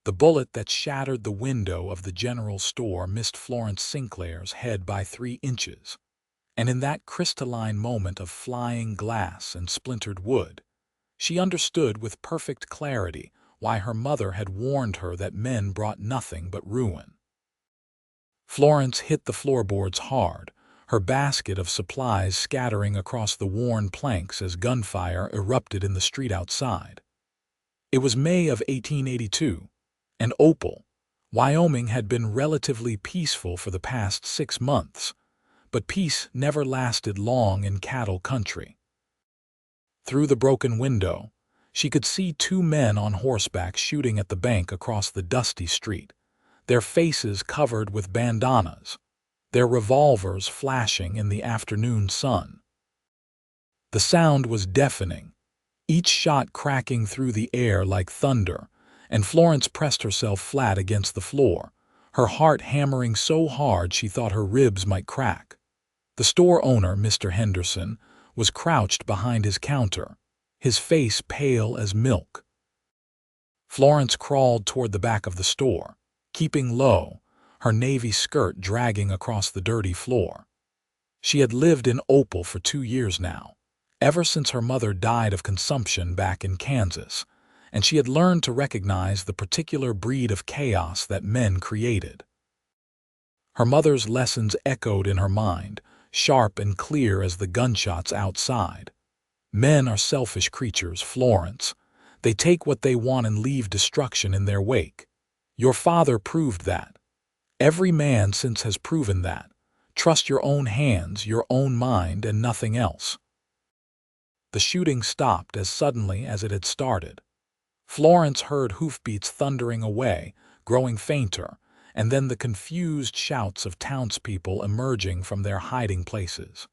The bullet that shattered the window of the general store missed Florence Sinclair's head by 3 inches, and in that crystalline moment of flying glass and splintered wood, she understood with perfect clarity why her mother had warned her that men brought nothing but ruin. Florence hit the floorboards hard, her basket of supplies scattering across the worn planks as gunfire erupted in the street outside. It was May of 1882, and Opal, Wyoming had been relatively peaceful for the past 6 months, but peace never lasted long in cattle country. Through the broken window, she could see 2 men on horseback shooting at the bank across the dusty street, their faces covered with bandanas, their revolvers flashing in the afternoon sun. The sound was deafening, each shot cracking through the air like thunder, and Florence pressed herself flat against the floor, her heart hammering so hard she thought her ribs might crack. The store owner, Mr. Henderson, was crouched behind his counter, his face pale as milk. Florence crawled toward the back of the store, keeping low, her navy skirt dragging across the dirty floor. She had lived in Opal for 2 years now, ever since her mother died of consumption back in Kansas, and she had learned to recognize the particular breed of chaos that men created. Her mother's lessons echoed in her mind, sharp and clear as the gunshots outside. Men are selfish creatures, Florence. They take what they want and leave destruction in their wake. Your father proved that. Every man since has proven that. Trust your own hands, your own mind, and nothing else. The shooting stopped as suddenly as it had started. Florence heard hoofbeats thundering away, growing fainter, and then the confused shouts of townspeople emerging from their hiding places.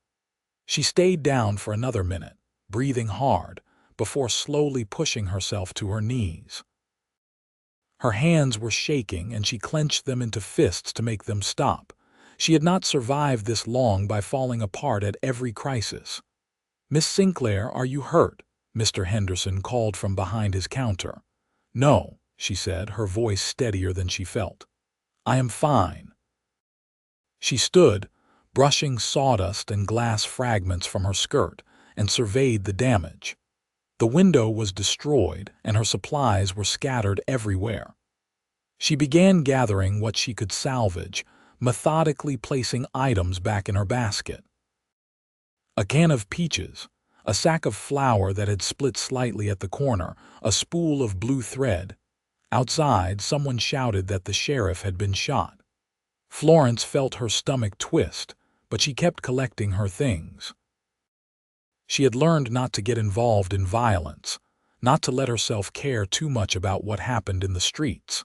She stayed down for another minute, breathing hard, before slowly pushing herself to her knees. Her hands were shaking and she clenched them into fists to make them stop. She had not survived this long by falling apart at every crisis. "Miss Sinclair, are you hurt?" Mr. Henderson called from behind his counter. "No," she said, her voice steadier than she felt. "I am fine." She stood, brushing sawdust and glass fragments from her skirt, and surveyed the damage. The window was destroyed, and her supplies were scattered everywhere. She began gathering what she could salvage, methodically placing items back in her basket. A can of peaches, a sack of flour that had split slightly at the corner, a spool of blue thread. Outside, someone shouted that the sheriff had been shot. Florence felt her stomach twist, but she kept collecting her things. She had learned not to get involved in violence, not to let herself care too much about what happened in the streets.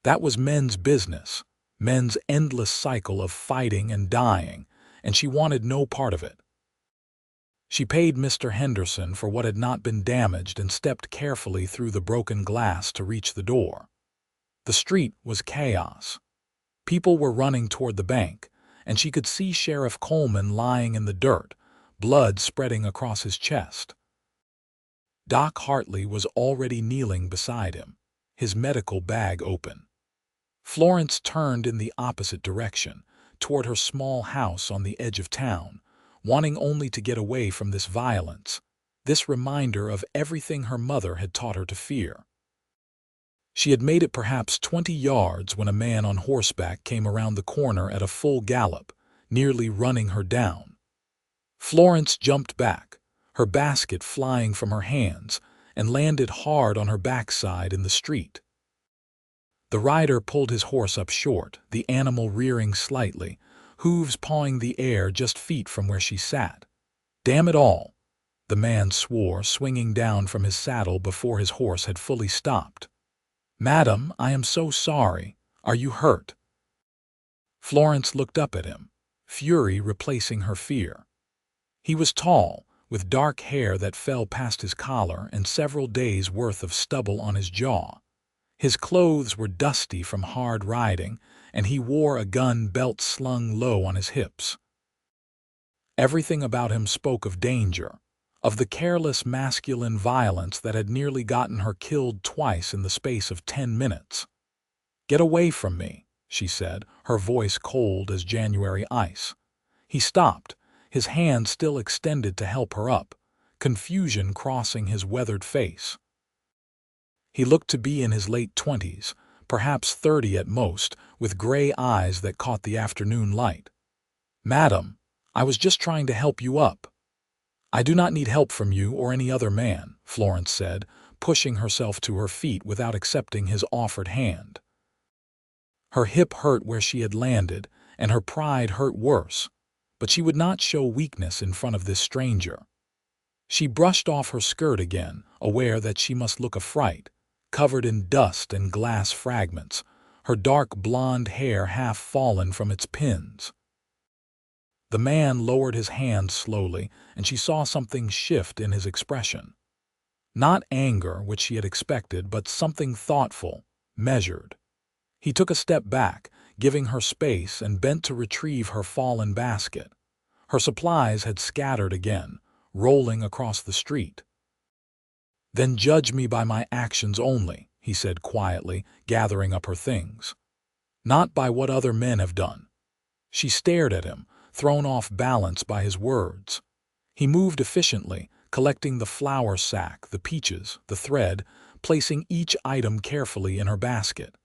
That was men's business, men's endless cycle of fighting and dying, and she wanted no part of it. She paid Mr. Henderson for what had not been damaged and stepped carefully through the broken glass to reach the door. The street was chaos. People were running toward the bank, and she could see Sheriff Coleman lying in the dirt, blood spreading across his chest. Doc Hartley was already kneeling beside him, his medical bag open. Florence turned in the opposite direction, toward her small house on the edge of town, wanting only to get away from this violence, this reminder of everything her mother had taught her to fear. She had made it perhaps 20 yards when a man on horseback came around the corner at a full gallop, nearly running her down. Florence jumped back, her basket flying from her hands, and landed hard on her backside in the street. The rider pulled his horse up short, the animal rearing slightly, hooves pawing the air just feet from where she sat. "Damn it all," the man swore, swinging down from his saddle before his horse had fully stopped. "Madam, I am so sorry. Are you hurt?" Florence looked up at him, fury replacing her fear. He was tall, with dark hair that fell past his collar and several days' worth of stubble on his jaw. His clothes were dusty from hard riding, and he wore a gun belt slung low on his hips. Everything about him spoke of danger, of the careless masculine violence that had nearly gotten her killed twice in the space of 10 minutes. "Get away from me," she said, her voice cold as January ice. He stopped, his hand still extended to help her up, confusion crossing his weathered face. He looked to be in his late 20s, perhaps 30 at most, with gray eyes that caught the afternoon light. "Madam, I was just trying to help you up." "I do not need help from you or any other man," Florence said, pushing herself to her feet without accepting his offered hand. Her hip hurt where she had landed, and her pride hurt worse, but she would not show weakness in front of this stranger. She brushed off her skirt again, aware that she must look a fright, covered in dust and glass fragments, her dark blonde hair half fallen from its pins. The man lowered his hand slowly, and she saw something shift in his expression. Not anger, which she had expected, but something thoughtful, measured. He took a step back, giving her space, and bent to retrieve her fallen basket. Her supplies had scattered again, rolling across the street. "Then judge me by my actions only," he said quietly, gathering up her things. "Not by what other men have done." She stared at him, thrown off balance by his words. He moved efficiently, collecting the flour sack, the peaches, the thread, placing each item carefully in her basket.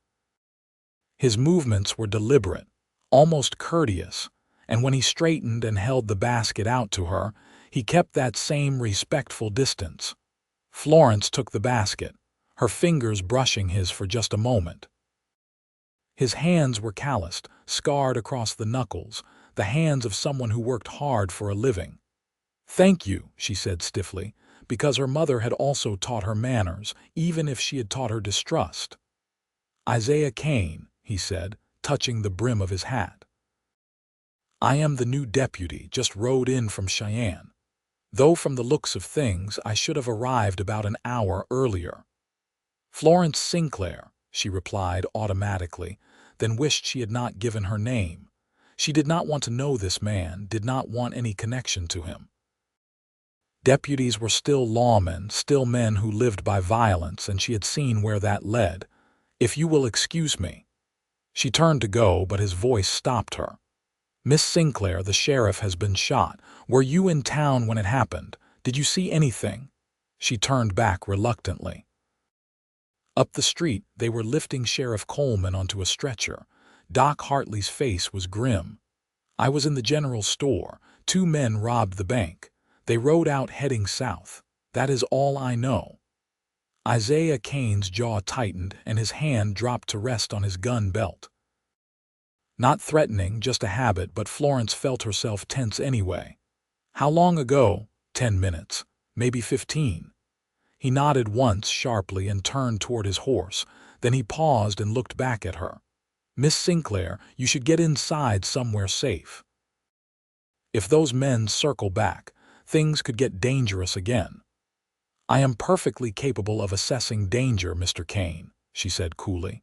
His movements were deliberate, almost courteous, and when he straightened and held the basket out to her, he kept that same respectful distance. Florence took the basket, her fingers brushing his for just a moment. His hands were calloused, scarred across the knuckles, the hands of someone who worked hard for a living. "Thank you," she said stiffly, because her mother had also taught her manners, even if she had taught her distrust. "Isaiah Kane," he said, touching the brim of his hat. "I am the new deputy, just rode in from Cheyenne. Though from the looks of things, I should have arrived about an hour earlier." "Florence Sinclair," she replied automatically, then wished she had not given her name. She did not want to know this man, did not want any connection to him. Deputies were still lawmen, still men who lived by violence, and she had seen where that led. "If you will excuse me." She turned to go, but his voice stopped her. "Miss Sinclair, the sheriff has been shot. Were you in town when it happened? Did you see anything?" She turned back reluctantly. Up the street, they were lifting Sheriff Coleman onto a stretcher. Doc Hartley's face was grim. "I was in the general store. 2 men robbed the bank. They rode out heading south. That is all I know." Isaiah Kane's jaw tightened, and his hand dropped to rest on his gun belt. Not threatening, just a habit, but Florence felt herself tense anyway. "How long ago?" 10 minutes, maybe 15. He nodded once sharply and turned toward his horse. Then he paused and looked back at her. "Miss Sinclair, you should get inside somewhere safe. If those men circle back, things could get dangerous again." "I am perfectly capable of assessing danger, Mr. Kane," she said coolly.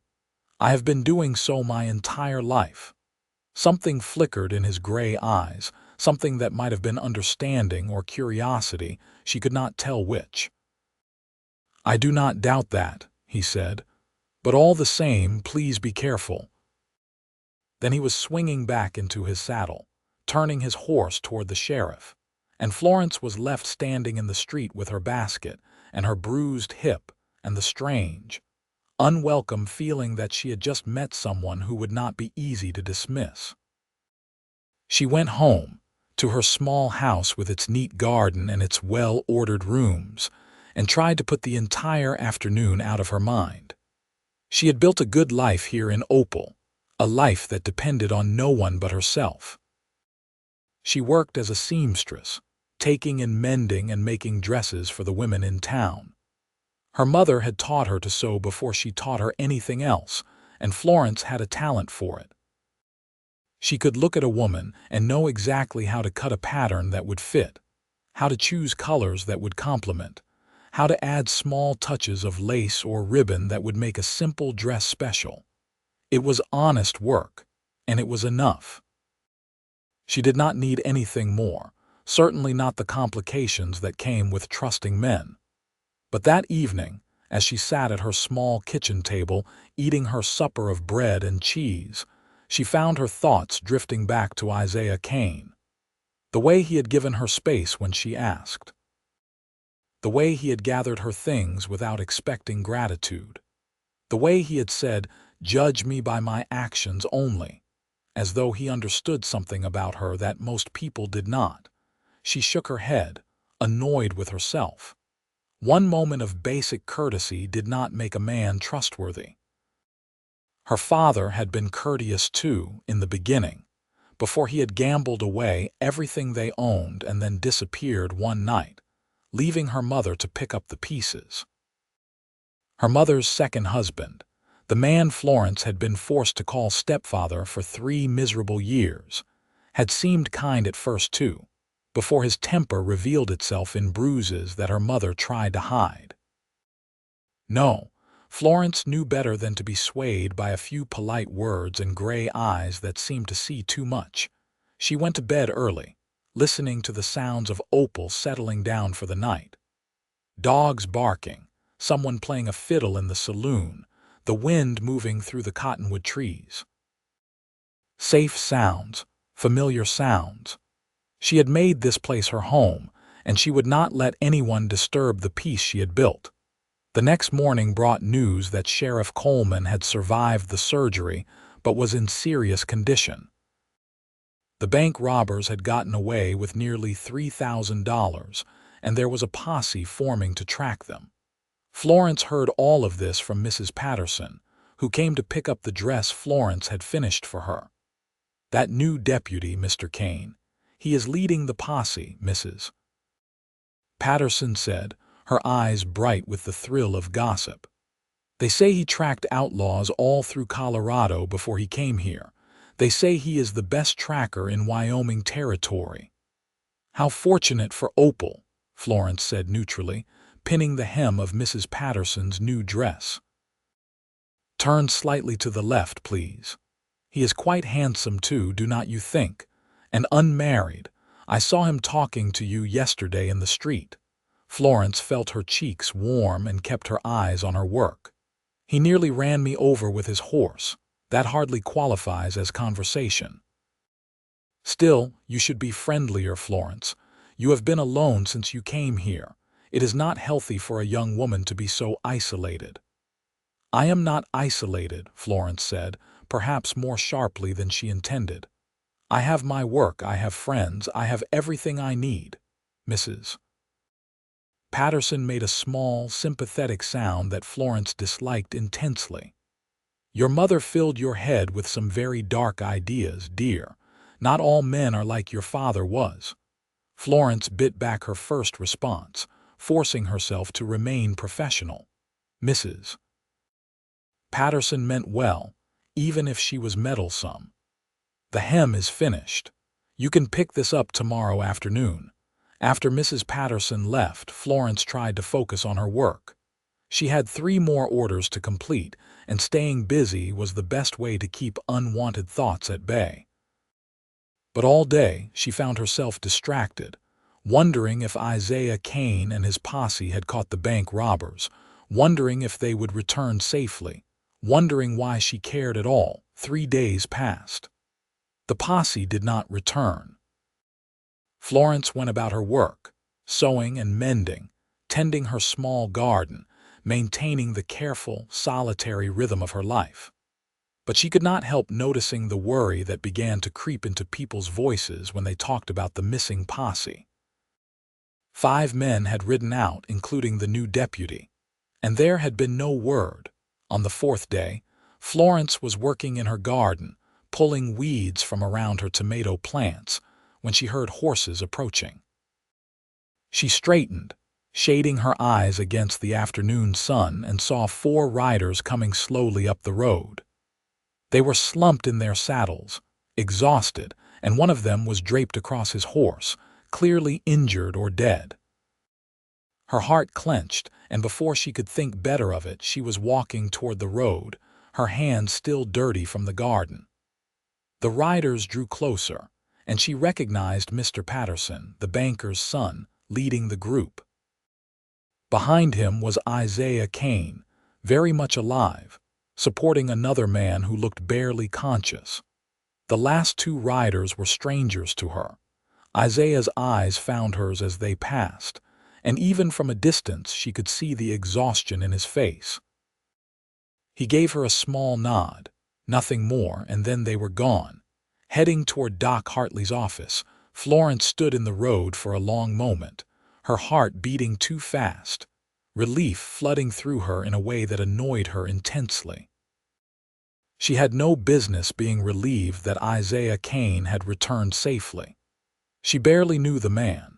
"I have been doing so my entire life." Something flickered in his gray eyes, something that might have been understanding or curiosity, she could not tell which. "I do not doubt that," he said, "but all the same, please be careful." Then he was swinging back into his saddle, turning his horse toward the sheriff, and Florence was left standing in the street with her basket and her bruised hip and the strange, unwelcome feeling that she had just met someone who would not be easy to dismiss. She went home, to her small house with its neat garden and its well-ordered rooms, and tried to put the entire afternoon out of her mind. She had built a good life here in Opal, a life that depended on no one but herself. She worked as a seamstress, taking and mending and making dresses for the women in town. Her mother had taught her to sew before she taught her anything else, and Florence had a talent for it. She could look at a woman and know exactly how to cut a pattern that would fit, how to choose colors that would complement, how to add small touches of lace or ribbon that would make a simple dress special. It was honest work, and it was enough. She did not need anything more, certainly not the complications that came with trusting men. But that evening, as she sat at her small kitchen table, eating her supper of bread and cheese, she found her thoughts drifting back to Isaiah Kane. The way he had given her space when she asked. The way he had gathered her things without expecting gratitude. The way he had said, "Judge me by my actions only," as though he understood something about her that most people did not. She shook her head, annoyed with herself. One moment of basic courtesy did not make a man trustworthy. Her father had been courteous too in the beginning, before he had gambled away everything they owned and then disappeared one night, leaving her mother to pick up the pieces. Her mother's second husband, the man Florence had been forced to call stepfather for 3 miserable years, had seemed kind at first too, before his temper revealed itself in bruises that her mother tried to hide. No, Florence knew better than to be swayed by a few polite words and gray eyes that seemed to see too much. She went to bed early, listening to the sounds of Opal settling down for the night. Dogs barking, someone playing a fiddle in the saloon, the wind moving through the cottonwood trees. Safe sounds, familiar sounds. She had made this place her home, and she would not let anyone disturb the peace she had built. The next morning brought news that Sheriff Coleman had survived the surgery but was in serious condition. The bank robbers had gotten away with nearly $3,000, and there was a posse forming to track them. Florence heard all of this from Mrs. Patterson, who came to pick up the dress Florence had finished for her. "That new deputy, Mr. Kane. He is leading the posse, Mrs. Patterson said, her eyes bright with the thrill of gossip. "They say he tracked outlaws all through Colorado before he came here. They say he is the best tracker in Wyoming territory." "How fortunate for Opal," Florence said neutrally, pinning the hem of Mrs. Patterson's new dress. "Turn slightly to the left, please. He is quite handsome too, do not you think? And unmarried. I saw him talking to you yesterday in the street." Florence felt her cheeks warm and kept her eyes on her work. "He nearly ran me over with his horse. That hardly qualifies as conversation." "Still, you should be friendlier, Florence. You have been alone since you came here. It is not healthy for a young woman to be so isolated." "I am not isolated," Florence said, perhaps more sharply than she intended. "I have my work, I have friends, I have everything I need, Mrs. Patterson made a small, sympathetic sound that Florence disliked intensely. "Your mother filled your head with some very dark ideas, dear. Not all men are like your father was." Florence bit back her first response, forcing herself to remain professional. Mrs. Patterson meant well, even if she was meddlesome. "The hem is finished. You can pick this up tomorrow afternoon." After Mrs. Patterson left, Florence tried to focus on her work. She had 3 more orders to complete, and staying busy was the best way to keep unwanted thoughts at bay. But all day she found herself distracted, wondering if Isaiah Kane and his posse had caught the bank robbers, wondering if they would return safely, wondering why she cared at all. 3 days passed. The posse did not return. Florence went about her work, sewing and mending, tending her small garden, maintaining the careful, solitary rhythm of her life. But she could not help noticing the worry that began to creep into people's voices when they talked about the missing posse. 5 men had ridden out, including the new deputy, and there had been no word. On the 4th day, Florence was working in her garden, pulling weeds from around her tomato plants, when she heard horses approaching. She straightened, shading her eyes against the afternoon sun, and saw 4 riders coming slowly up the road. They were slumped in their saddles, exhausted, and one of them was draped across his horse, clearly injured or dead. Her heart clenched, and before she could think better of it, she was walking toward the road, her hands still dirty from the garden. The riders drew closer, and she recognized Mr. Patterson, the banker's son, leading the group. Behind him was Isaiah Kane, very much alive, supporting another man who looked barely conscious. The last two riders were strangers to her. Isaiah's eyes found hers as they passed, and even from a distance she could see the exhaustion in his face. He gave her a small nod, nothing more, and then they were gone. Heading toward Doc Hartley's office, Florence stood in the road for a long moment, her heart beating too fast, relief flooding through her in a way that annoyed her intensely. She had no business being relieved that Isaiah Kane had returned safely. She barely knew the man,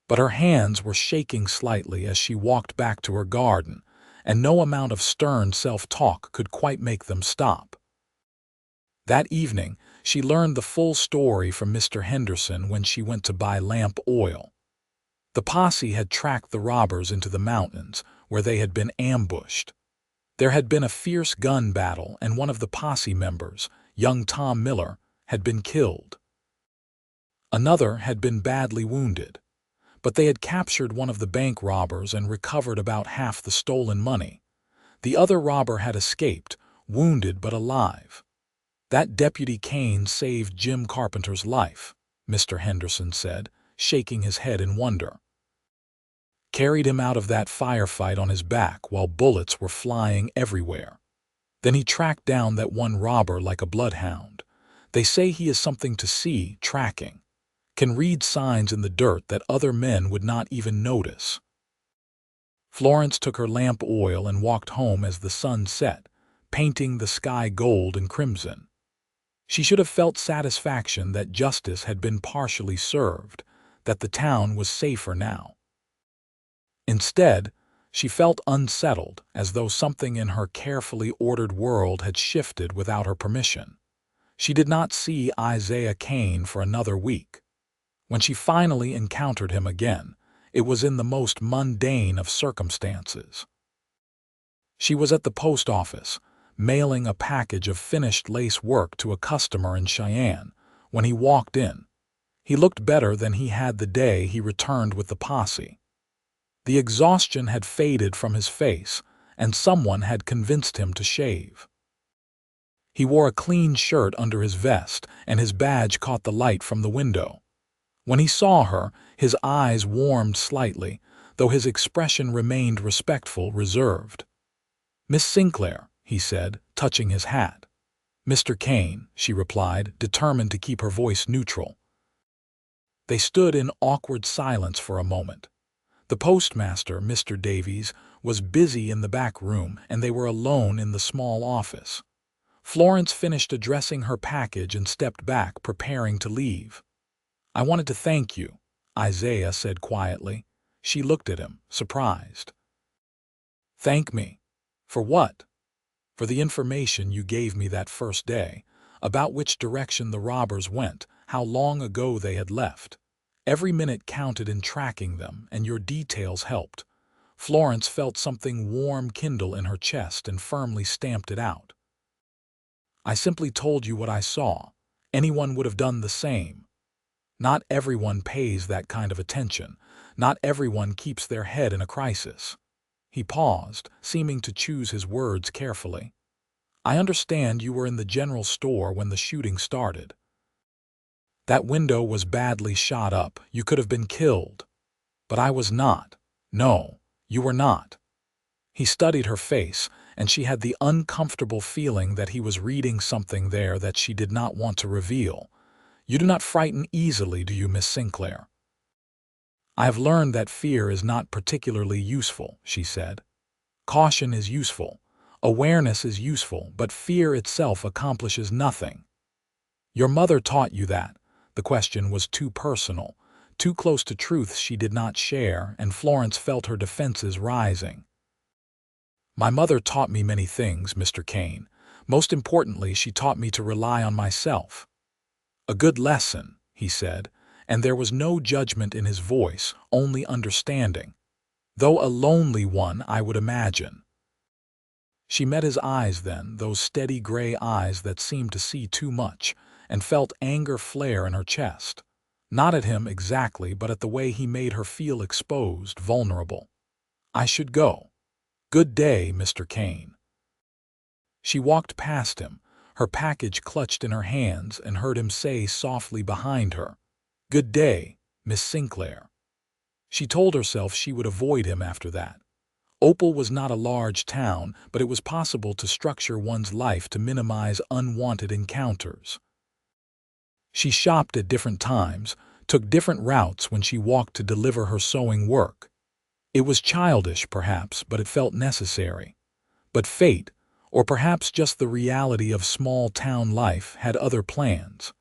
but her hands were shaking slightly as she walked back to her garden, and no amount of stern self-talk could quite make them stop. That evening, she learned the full story from Mr. Henderson when she went to buy lamp oil. The posse had tracked the robbers into the mountains, where they had been ambushed. There had been a fierce gun battle, and one of the posse members, young Tom Miller, had been killed. Another had been badly wounded, but they had captured one of the bank robbers and recovered about half the stolen money. The other robber had escaped, wounded but alive. That Deputy Kane saved Jim Carpenter's life, Mr. Henderson said, shaking his head in wonder. Carried him out of that firefight on his back while bullets were flying everywhere. Then he tracked down that one robber like a bloodhound. They say he is something to see, tracking. Can read signs in the dirt that other men would not even notice. Florence took her lamp oil and walked home as the sun set, painting the sky gold and crimson. She should have felt satisfaction that justice had been partially served, that the town was safer now. Instead, she felt unsettled, as though something in her carefully ordered world had shifted without her permission. She did not see Isaiah Kane for another week. When she finally encountered him again, it was in the most mundane of circumstances. She was at the post office, mailing a package of finished lace work to a customer in Cheyenne, when he walked in. He looked better than he had the day he returned with the posse. The exhaustion had faded from his face, and someone had convinced him to shave. He wore a clean shirt under his vest, and his badge caught the light from the window. When he saw her, his eyes warmed slightly, though his expression remained respectful, reserved. "Miss Sinclair," he said, touching his hat. "Mr. Kane," she replied, determined to keep her voice neutral. They stood in awkward silence for a moment. The postmaster, Mr. Davies, was busy in the back room, and they were alone in the small office. Florence finished addressing her package and stepped back, preparing to leave. "I wanted to thank you," Isaiah said quietly. She looked at him, surprised. "Thank me? For what?" "For the information you gave me that first day, about which direction the robbers went, how long ago they had left. Every minute counted in tracking them, and your details helped." Florence felt something warm kindle in her chest and firmly stamped it out. "I simply told you what I saw. Anyone would have done the same. Not everyone pays that kind of attention. Not everyone keeps their head in a crisis." He paused, seeming to choose his words carefully. "I understand you were in the general store when the shooting started. That window was badly shot up. You could have been killed. But I was not. No, you were not." He studied her face, and she had the uncomfortable feeling that he was reading something there that she did not want to reveal. "You do not frighten easily, do you, Miss Sinclair?" "I have learned that fear is not particularly useful," she said. "Caution is useful. Awareness is useful, but fear itself accomplishes nothing. Your mother taught you that." The question was too personal, too close to truths she did not share, and Florence felt her defenses rising. "My mother taught me many things, Mr. Kane. Most importantly, she taught me to rely on myself." "A good lesson," he said, and there was no judgment in his voice, only understanding. "Though a lonely one, I would imagine." She met his eyes then, those steady gray eyes that seemed to see too much, and felt anger flare in her chest. Not at him exactly, but at the way he made her feel exposed, vulnerable. "I should go. Good day, Mr. Kane." She walked past him, her package clutched in her hands, and heard him say softly behind her, "Good day, Miss Sinclair." She told herself she would avoid him after that. Opal was not a large town, but it was possible to structure one's life to minimize unwanted encounters. She shopped at different times, took different routes when she walked to deliver her sewing work. It was childish, perhaps, but it felt necessary. But fate, or perhaps just the reality of small-town life, had other plans.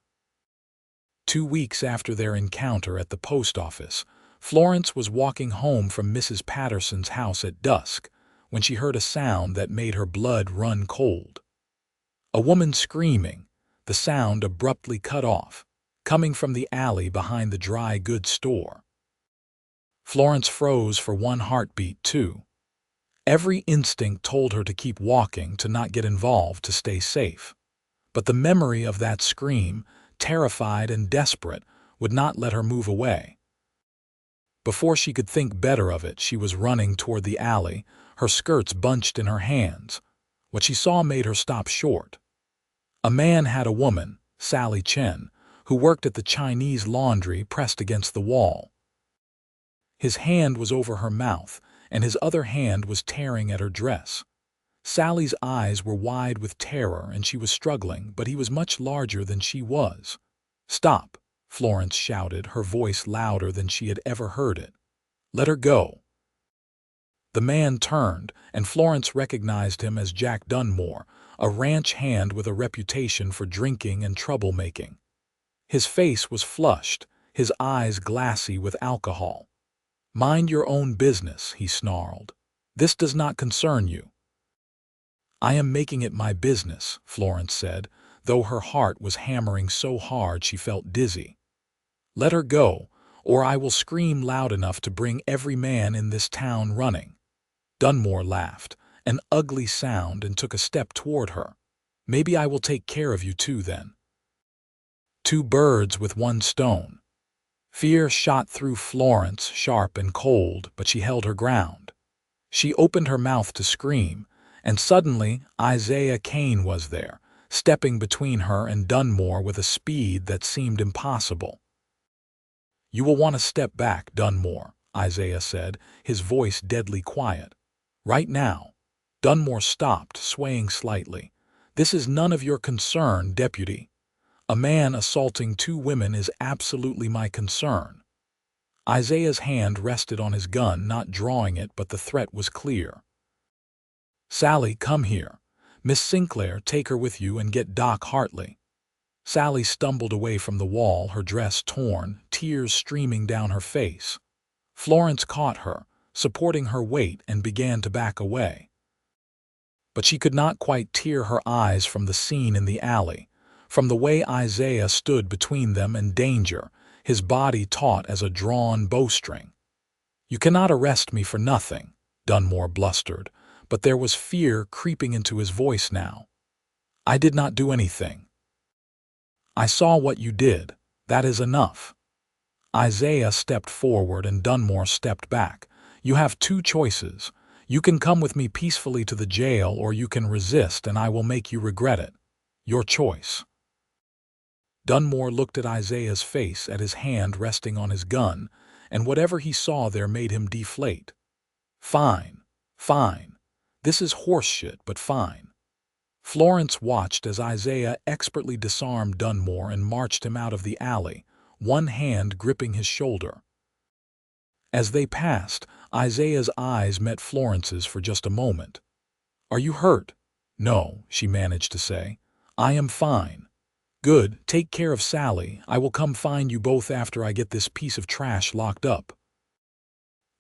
2 weeks after their encounter at the post office, Florence was walking home from Mrs. Patterson's house at dusk when she heard a sound that made her blood run cold. A woman screaming, the sound abruptly cut off, coming from the alley behind the dry goods store. Florence froze for one heartbeat, too. Every instinct told her to keep walking, to not get involved, to stay safe. But the memory of that scream, terrified and desperate, would not let her move away. Before she could think better of it, she was running toward the alley, her skirts bunched in her hands. What she saw made her stop short. A man had a woman, Sally Chen, who worked at the Chinese laundry, pressed against the wall. His hand was over her mouth, and his other hand was tearing at her dress. Sally's eyes were wide with terror, and she was struggling, but he was much larger than she was. "Stop!" Florence shouted, her voice louder than she had ever heard it. "Let her go." The man turned, and Florence recognized him as Jack Dunmore, a ranch hand with a reputation for drinking and troublemaking. His face was flushed, his eyes glassy with alcohol. "Mind your own business," he snarled. "This does not concern you." "I am making it my business," Florence said, though her heart was hammering so hard she felt dizzy. "Let her go, or I will scream loud enough to bring every man in this town running." Dunmore laughed, an ugly sound, and took a step toward her. "Maybe I will take care of you too, then." Two birds with one stone. Fear shot through Florence, sharp and cold, but she held her ground. She opened her mouth to scream, and suddenly Isaiah Kane was there, stepping between her and Dunmore with a speed that seemed impossible. "You will want to step back, Dunmore," Isaiah said, his voice deadly quiet. "Right now." Dunmore stopped, swaying slightly. "This is none of your concern, Deputy. A man assaulting 2 women is absolutely my concern." Isaiah's hand rested on his gun, not drawing it, but the threat was clear. "Sally, come here. Miss Sinclair, take her with you and get Doc Hartley." Sally stumbled away from the wall, her dress torn, tears streaming down her face. Florence caught her, supporting her weight, and began to back away. But she could not quite tear her eyes from the scene in the alley, from the way Isaiah stood between them and danger, his body taut as a drawn bowstring. "You cannot arrest me for nothing," Dunmore blustered, but there was fear creeping into his voice now. "I did not do anything." "I saw what you did. That is enough." Isaiah stepped forward and Dunmore stepped back. "You have 2 choices. You can come with me peacefully to the jail, or you can resist and I will make you regret it. Your choice." Dunmore looked at Isaiah's face, at his hand resting on his gun, and whatever he saw there made him deflate. "Fine, fine. This is horseshit, but fine." Florence watched as Isaiah expertly disarmed Dunmore and marched him out of the alley, one hand gripping his shoulder. As they passed, Isaiah's eyes met Florence's for just a moment. "Are you hurt?" "No," she managed to say. "I am fine." "Good, take care of Sally. I will come find you both after I get this piece of trash locked up."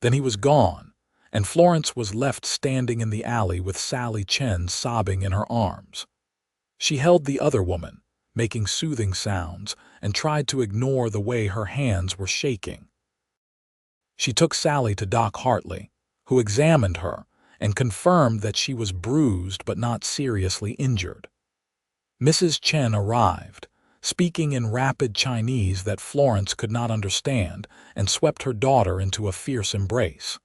Then he was gone, and Florence was left standing in the alley with Sally Chen sobbing in her arms. She held the other woman, making soothing sounds, and tried to ignore the way her hands were shaking. She took Sally to Doc Hartley, who examined her and confirmed that she was bruised but not seriously injured. Mrs. Chen arrived, speaking in rapid Chinese that Florence could not understand, and swept her daughter into a fierce embrace.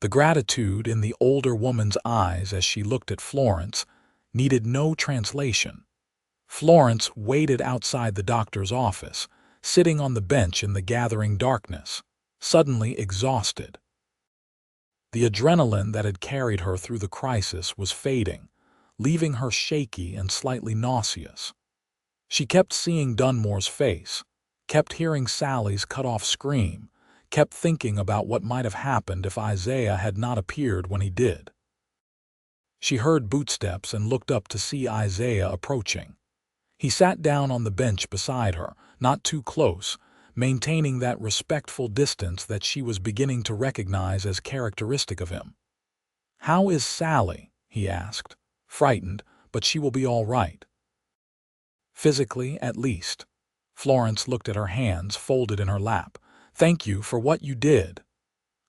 The gratitude in the older woman's eyes as she looked at Florence needed no translation. Florence waited outside the doctor's office, sitting on the bench in the gathering darkness, suddenly exhausted. The adrenaline that had carried her through the crisis was fading, leaving her shaky and slightly nauseous. She kept seeing Dunmore's face, kept hearing Sally's cut-off scream, kept thinking about what might have happened if Isaiah had not appeared when he did. She heard footsteps and looked up to see Isaiah approaching. He sat down on the bench beside her, not too close, maintaining that respectful distance that she was beginning to recognize as characteristic of him. "How is Sally?" he asked, frightened, "but she will be all right." "Physically, at least." Florence looked at her hands folded in her lap. "Thank you for what you did."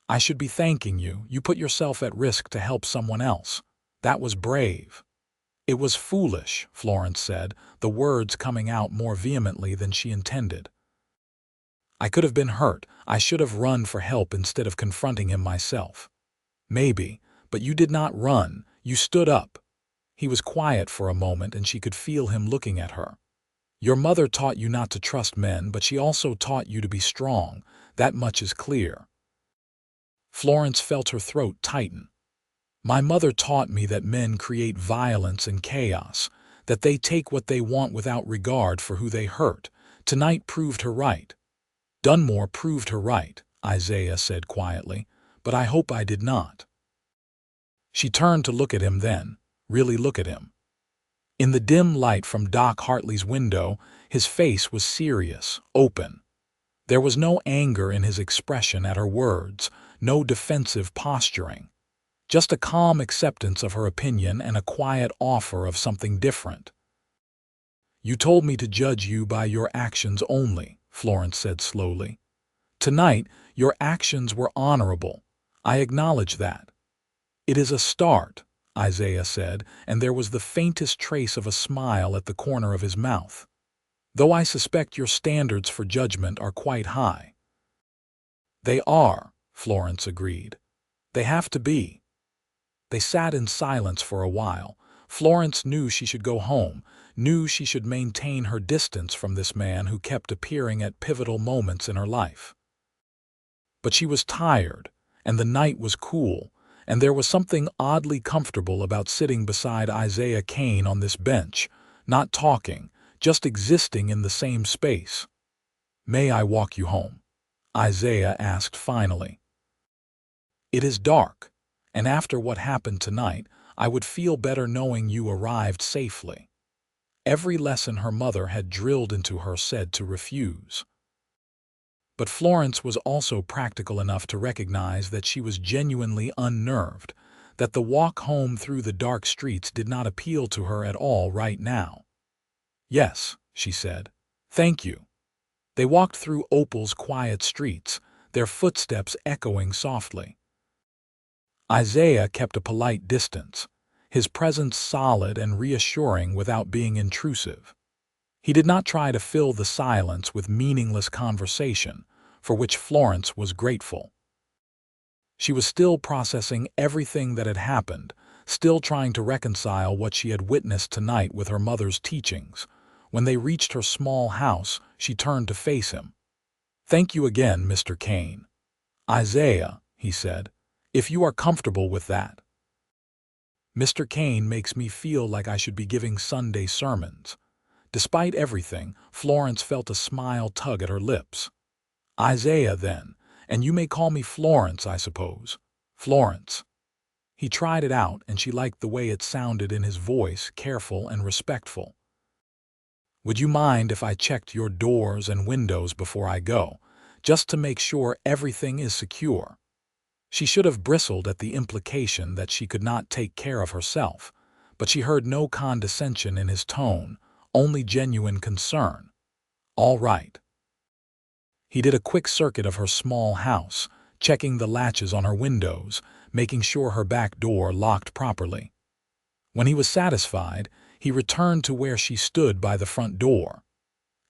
"I should be thanking you. You put yourself at risk to help someone else. That was brave." "It was foolish," Florence said, the words coming out more vehemently than she intended. "I could have been hurt. I should have run for help instead of confronting him myself." "Maybe, but you did not run. You stood up." He was quiet for a moment, and she could feel him looking at her. "Your mother taught you not to trust men, but she also taught you to be strong. That much is clear." Florence felt her throat tighten. "My mother taught me that men create violence and chaos, that they take what they want without regard for who they hurt. Tonight proved her right." "Dunmore proved her right," Isaiah said quietly, "but I hope I did not." She turned to look at him then, really look at him. In the dim light from Doc Hartley's window, his face was serious, open. There was no anger in his expression at her words, no defensive posturing. Just a calm acceptance of her opinion and a quiet offer of something different. "You told me to judge you by your actions only," Florence said slowly. "Tonight, your actions were honorable. I acknowledge that." "It is a start," Isaiah said, and there was the faintest trace of a smile at the corner of his mouth. "Though I suspect your standards for judgment are quite high." "They are," Florence agreed. "They have to be." They sat in silence for a while. Florence knew she should go home, knew she should maintain her distance from this man who kept appearing at pivotal moments in her life. But she was tired, and the night was cool, and there was something oddly comfortable about sitting beside Isaiah Kane on this bench, not talking, just existing in the same space. "May I walk you home?" Isaiah asked finally. "It is dark, and after what happened tonight, I would feel better knowing you arrived safely." Every lesson her mother had drilled into her said to refuse. But Florence was also practical enough to recognize that she was genuinely unnerved, that the walk home through the dark streets did not appeal to her at all right now. "Yes," she said. "Thank you." They walked through Opal's quiet streets, their footsteps echoing softly. Isaiah kept a polite distance, his presence solid and reassuring without being intrusive. He did not try to fill the silence with meaningless conversation, for which Florence was grateful. She was still processing everything that had happened, still trying to reconcile what she had witnessed tonight with her mother's teachings. When they reached her small house, she turned to face him. "Thank you again, Mr. Kane." "Isaiah," he said, "if you are comfortable with that." "Mr. Kane makes me feel like I should be giving Sunday sermons." Despite everything, Florence felt a smile tug at her lips. "Isaiah, then, and you may call me Florence, I suppose." "Florence." He tried it out, and she liked the way it sounded in his voice, careful and respectful. "Would you mind if I checked your doors and windows before I go, just to make sure everything is secure?" She should have bristled at the implication that she could not take care of herself, but she heard no condescension in his tone, only genuine concern. "All right." He did a quick circuit of her small house, checking the latches on her windows, making sure her back door locked properly. When he was satisfied, He returned to where she stood by the front door.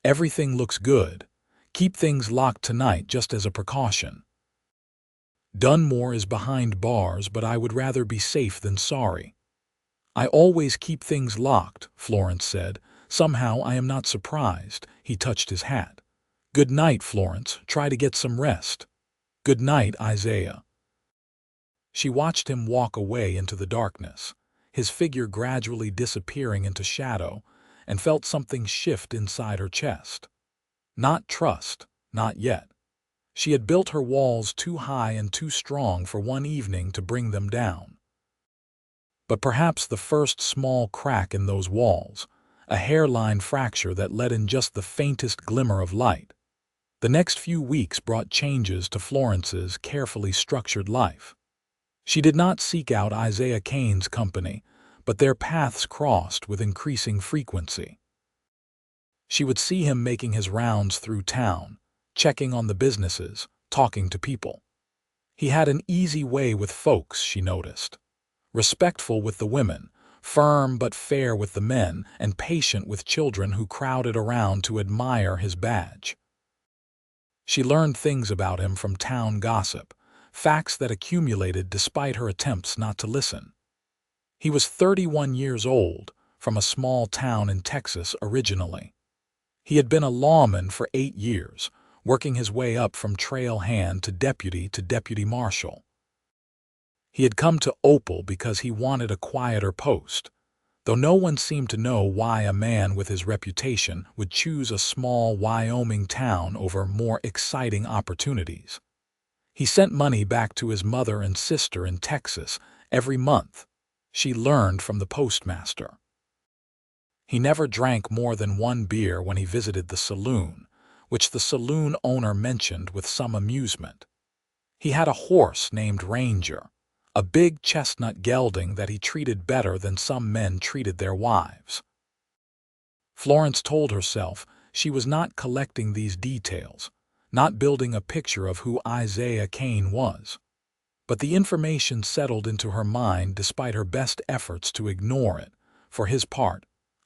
"Everything looks good. Keep things locked tonight just as a precaution. Dunmore is behind bars, but I would rather be safe than sorry." "I always keep things locked," Florence said. "Somehow I am not surprised." He touched his hat. "Good night, Florence. Try to get some rest." "Good night, Isaiah." She watched him walk away into the darkness, his figure gradually disappearing into shadow, and felt something shift inside her chest. Not trust, not yet. She had built her walls too high and too strong for one evening to bring them down. But perhaps the first small crack in those walls, a hairline fracture that let in just the faintest glimmer of light. The next few weeks brought changes to Florence's carefully structured life. She did not seek out Isaiah Kane's company, but their paths crossed with increasing frequency. She would see him making his rounds through town, checking on the businesses, talking to people. He had an easy way with folks, she noticed. Respectful with the women, firm but fair with the men, and patient with children who crowded around to admire his badge. She learned things about him from town gossip, facts that accumulated despite her attempts not to listen. He was 31 years old, from a small town in Texas originally. He had been a lawman for 8 years, working his way up from trail hand to deputy marshal. He had come to Opal because he wanted a quieter post, though no one seemed to know why a man with his reputation would choose a small Wyoming town over more exciting opportunities. He sent money back to his mother and sister in Texas every month, she learned from the postmaster. He never drank more than 1 beer when he visited the saloon, which the saloon owner mentioned with some amusement. He had a horse named Ranger, a big chestnut gelding that he treated better than some men treated their wives. Florence told herself she was not collecting these details, not building a picture of who Isaiah Kane was. But the information settled into her mind despite her best efforts to ignore it. For his part,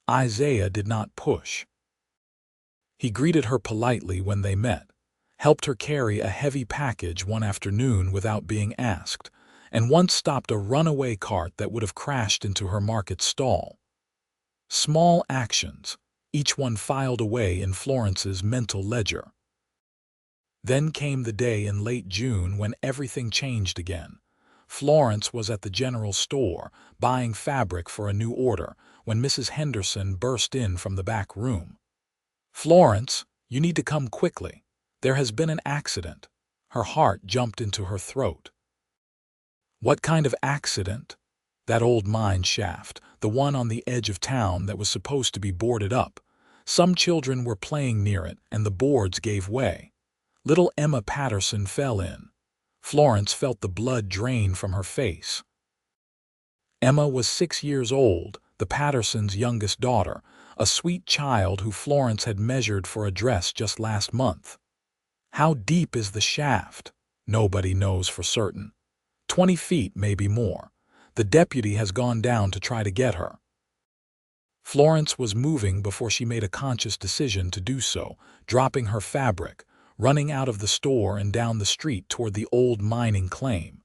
Isaiah did not push. He greeted her politely when they met, helped her carry a heavy package one afternoon without being asked, and once stopped a runaway cart that would have crashed into her market stall. Small actions, each one filed away in Florence's mental ledger. Then came the day in late June when everything changed again. Florence was at the general store, buying fabric for a new order, when Mrs. Henderson burst in from the back room. "Florence, you need to come quickly. There has been an accident." Her heart jumped into her throat. What kind of accident? That old mine shaft, the one on the edge of town that was supposed to be boarded up. Some children were playing near it, and the boards gave way. Little Emma Patterson fell in. Florence felt the blood drain from her face. Emma was 6 years old, the Pattersons' youngest daughter, a sweet child who Florence had measured for a dress just last month. How deep is the shaft? Nobody knows for certain. 20 feet, maybe more. The deputy has gone down to try to get her. Florence was moving before she made a conscious decision to do so, dropping her fabric, running out of the store and down the street toward the old mining claim.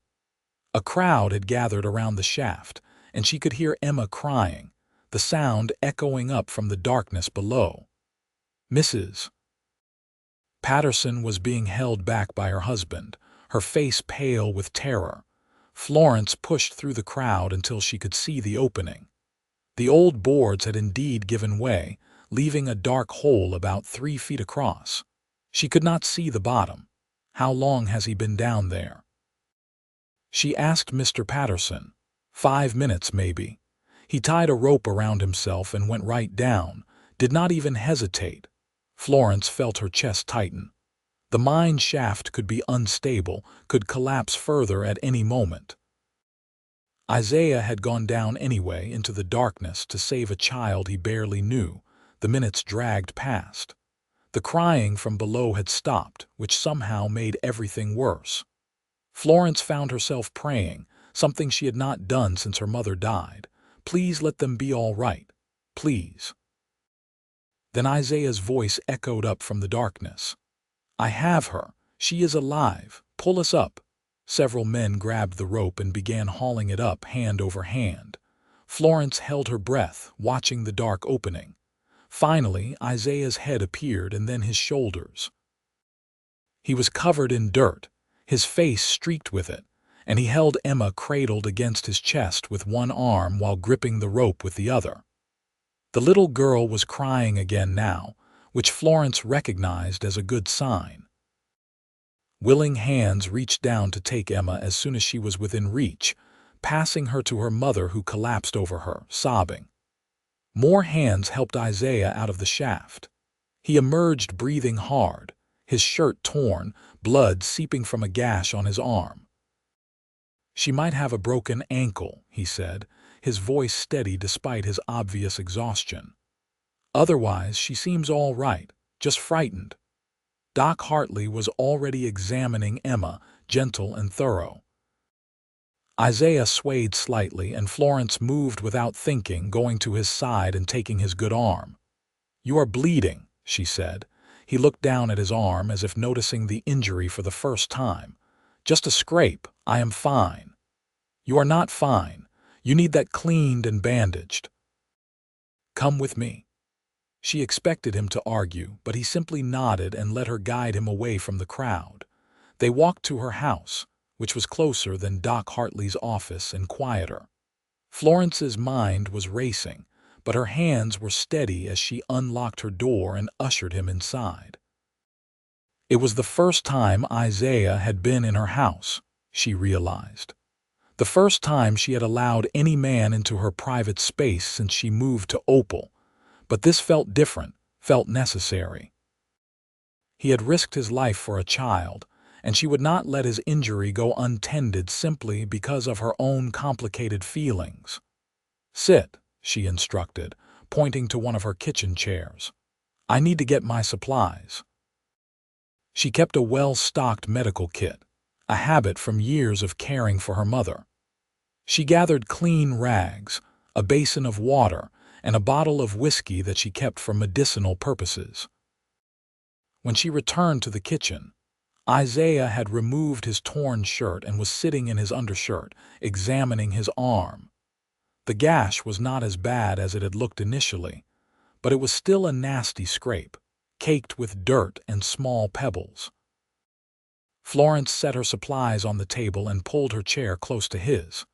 A crowd had gathered around the shaft, and she could hear Emma crying, the sound echoing up from the darkness below. Mrs. Patterson was being held back by her husband, her face pale with terror. Florence pushed through the crowd until she could see the opening. The old boards had indeed given way, leaving a dark hole about 3 feet across. She could not see the bottom. How long has he been down there? She asked Mr. Patterson. 5 minutes, maybe. He tied a rope around himself and went right down, did not even hesitate. Florence felt her chest tighten. The mine shaft could be unstable, could collapse further at any moment. Isaiah had gone down anyway into the darkness to save a child he barely knew. The minutes dragged past. The crying from below had stopped, which somehow made everything worse. Florence found herself praying, something she had not done since her mother died. Please let them be all right. please." Then Isaiah's voice echoed up from the darkness. "I have her. She is alive. Pull us up." Several men grabbed the rope and began hauling it up hand over hand. Florence held her breath, watching the dark opening. Finally, Isaiah's head appeared and then his shoulders. He was covered in dirt, his face streaked with it, and he held Emma cradled against his chest with one arm while gripping the rope with the other. The little girl was crying again now, which Florence recognized as a good sign. Willing hands reached down to take Emma as soon as she was within reach, passing her to her mother who collapsed over her, sobbing. More hands helped Isaiah out of the shaft. He emerged breathing hard, his shirt torn, blood seeping from a gash on his arm. "She might have a broken ankle," he said, his voice steady despite his obvious exhaustion. "Otherwise, she seems all right, just frightened." Doc Hartley was already examining Emma, gentle and thorough. Isaiah swayed slightly, and Florence moved without thinking, going to his side and taking his good arm. "You are bleeding," she said. He looked down at his arm as if noticing the injury for the first time. "Just a scrape. I am fine." "You are not fine. You need that cleaned and bandaged." "Come with me." She expected him to argue, but he simply nodded and let her guide him away from the crowd. They walked to her house, which was closer than Doc Hartley's office and quieter. Florence's mind was racing, but her hands were steady as she unlocked her door and ushered him inside. It was the first time Isaiah had been in her house, she realized. The first time she had allowed any man into her private space since she moved to Opal, but this felt different, felt necessary. He had risked his life for a child, and she would not let his injury go untended simply because of her own complicated feelings. "Sit," she instructed, pointing to one of her kitchen chairs. "I need to get my supplies." She kept a well-stocked medical kit, a habit from years of caring for her mother. She gathered clean rags, a basin of water, and a bottle of whiskey that she kept for medicinal purposes. When she returned to the kitchen, Isaiah had removed his torn shirt and was sitting in his undershirt, examining his arm. The gash was not as bad as it had looked initially, but it was still a nasty scrape, caked with dirt and small pebbles. Florence set her supplies on the table and pulled her chair close to his.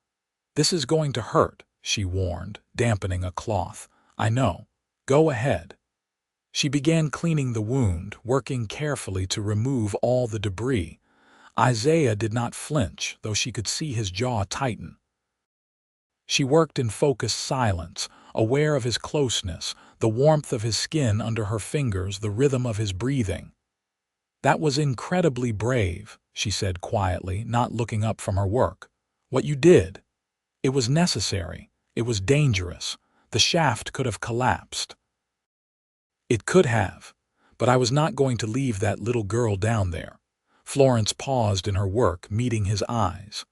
"This is going to hurt," she warned, dampening a cloth. "I know. Go ahead." She began cleaning the wound, working carefully to remove all the debris. Isaiah did not flinch, though she could see his jaw tighten. She worked in focused silence, aware of his closeness, the warmth of his skin under her fingers, the rhythm of his breathing. "That was incredibly brave," she said quietly, not looking up from her work. "What you did. It was necessary. It was dangerous. The shaft could have collapsed." "It could have, but I was not going to leave that little girl down there." Florence paused in her work, meeting his eyes.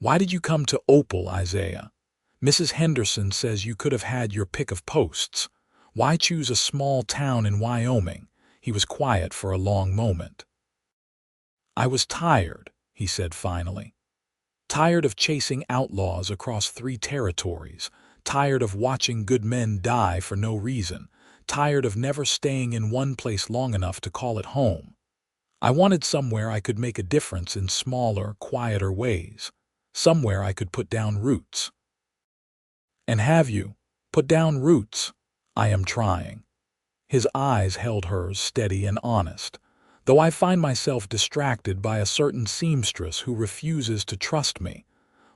"Why did you come to Opal, Isaiah? Mrs. Henderson says you could have had your pick of posts. Why choose a small town in Wyoming?" He was quiet for a long moment. "I was tired," he said finally. "Tired of chasing outlaws across 3 territories, tired of watching good men die for no reason, tired of never staying in one place long enough to call it home. I wanted somewhere I could make a difference in smaller, quieter ways, somewhere I could put down roots." "And have you put down roots?" "I am trying." His eyes held hers, steady and honest. "Though I find myself distracted by a certain seamstress who refuses to trust me."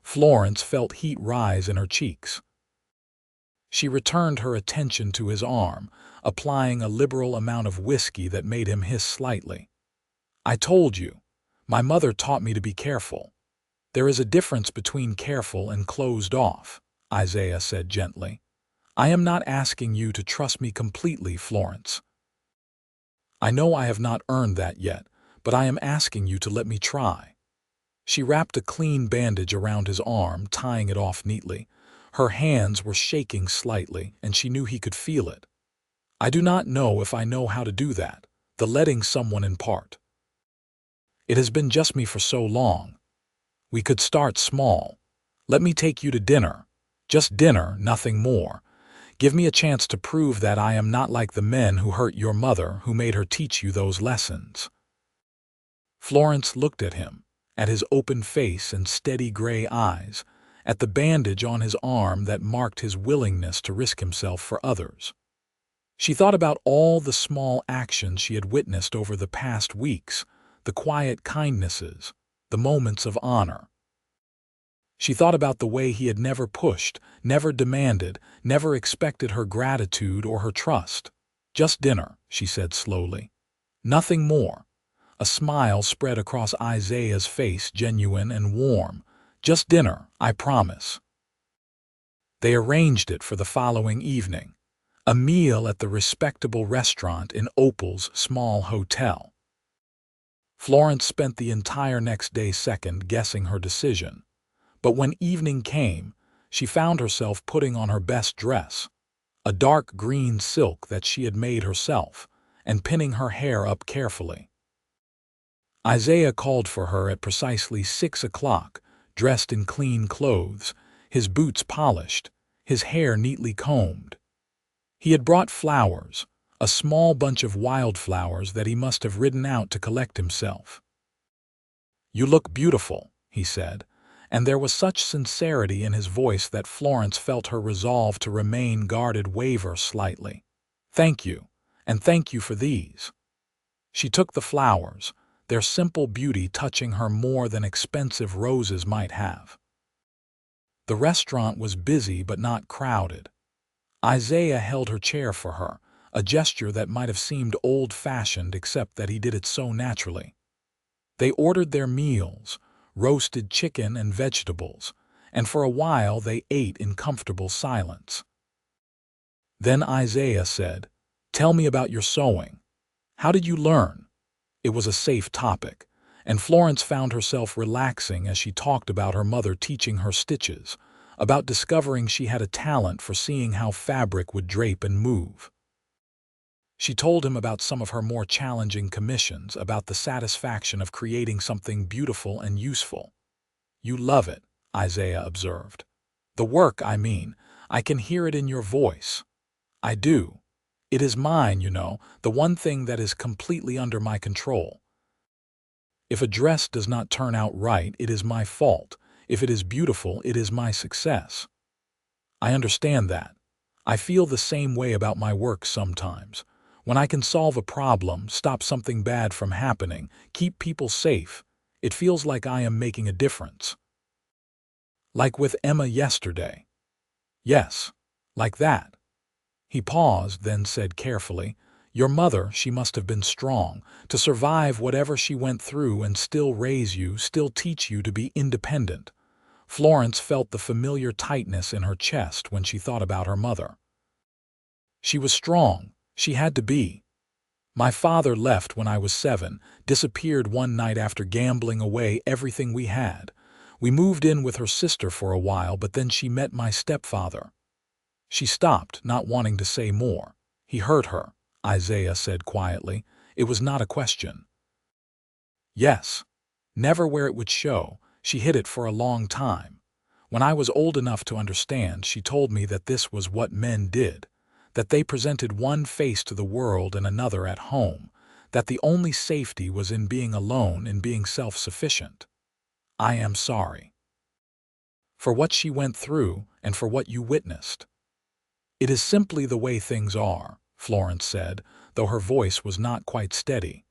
Florence felt heat rise in her cheeks. She returned her attention to his arm, applying a liberal amount of whiskey that made him hiss slightly. "I told you. My mother taught me to be careful." "There is a difference between careful and closed off," Isaiah said gently. "I am not asking you to trust me completely, Florence. I know I have not earned that yet, but I am asking you to let me try." She wrapped a clean bandage around his arm, tying it off neatly. Her hands were shaking slightly, and she knew he could feel it. "I do not know if I know how to do that, the letting someone in part. It has been just me for so long. We could start small. Let me take you to dinner. Just dinner, nothing more. Give me a chance to prove that I am not like the men who hurt your mother, who made her teach you those lessons." Florence looked at him, at his open face and steady gray eyes, at the bandage on his arm that marked his willingness to risk himself for others. She thought about all the small actions she had witnessed over the past weeks, the quiet kindnesses, the moments of honor. She thought about the way he had never pushed, never demanded, never expected her gratitude or her trust. "Just dinner," she said slowly. "Nothing more." A smile spread across Isaiah's face, genuine and warm. "Just dinner, I promise." They arranged it for the following evening, a meal at the respectable restaurant in Opal's small hotel. Florence spent the entire next day second-guessing her decision. But when evening came, she found herself putting on her best dress, a dark green silk that she had made herself, and pinning her hair up carefully. Isaiah called for her at precisely 6 o'clock, dressed in clean clothes, his boots polished, his hair neatly combed. He had brought flowers, a small bunch of wildflowers that he must have ridden out to collect himself. "You look beautiful," he said, and there was such sincerity in his voice that Florence felt her resolve to remain guarded waver slightly. "Thank you, and thank you for these." She took the flowers, their simple beauty touching her more than expensive roses might have. The restaurant was busy but not crowded. Isaiah held her chair for her, a gesture that might have seemed old-fashioned except that he did it so naturally. They ordered their meals, roasted chicken and vegetables, and for a while they ate in comfortable silence. Then Isaiah said, "Tell me about your sewing. How did you learn?" It was a safe topic, and Florence found herself relaxing as she talked about her mother teaching her stitches, about discovering she had a talent for seeing how fabric would drape and move. She told him about some of her more challenging commissions, about the satisfaction of creating something beautiful and useful. "You love it," Isaiah observed. "The work, I mean. I can hear it in your voice." "I do. It is mine, you know, the one thing that is completely under my control. If a dress does not turn out right, it is my fault. If it is beautiful, it is my success." "I understand that. I feel the same way about my work sometimes. When I can solve a problem, stop something bad from happening, keep people safe, it feels like I am making a difference." "Like with Emma yesterday." "Yes, like that." He paused, then said carefully, "Your mother, she must have been strong, to survive whatever she went through and still raise you, still teach you to be independent." Florence felt the familiar tightness in her chest when she thought about her mother. "She was strong. She had to be. My father left when I was 7, disappeared one night after gambling away everything we had. We moved in with her sister for a while, but then she met my stepfather." She stopped, not wanting to say more. "He hurt her," Isaiah said quietly. "It was not a question." "Yes. Never where it would show. She hid it for a long time. When I was old enough to understand, she told me that this was what men did, that they presented one face to the world and another at home, that the only safety was in being alone, in being self-sufficient. I am sorry for what she went through and for what you witnessed." "It is simply the way things are," Florence said, though her voice was not quite steady.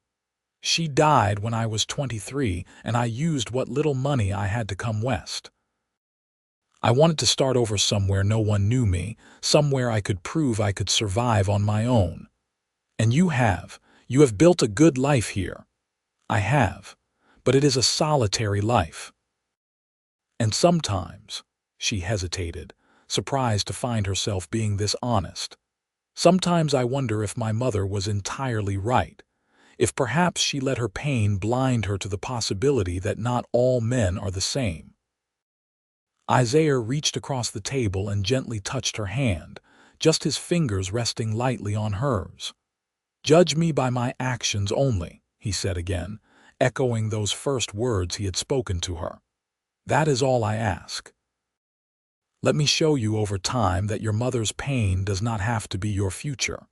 "She died when I was 23, and I used what little money I had to come west. I wanted to start over somewhere no one knew me, somewhere I could prove I could survive on my own. And you have. You have built a good life here." "I have. But it is a solitary life. And sometimes," she hesitated, surprised to find herself being this honest, "sometimes I wonder if my mother was entirely right, if perhaps she let her pain blind her to the possibility that not all men are the same." Isaiah reached across the table and gently touched her hand, just his fingers resting lightly on hers. "Judge me by my actions only," he said again, echoing those first words he had spoken to her. "That is all I ask. Let me show you over time that your mother's pain does not have to be your future."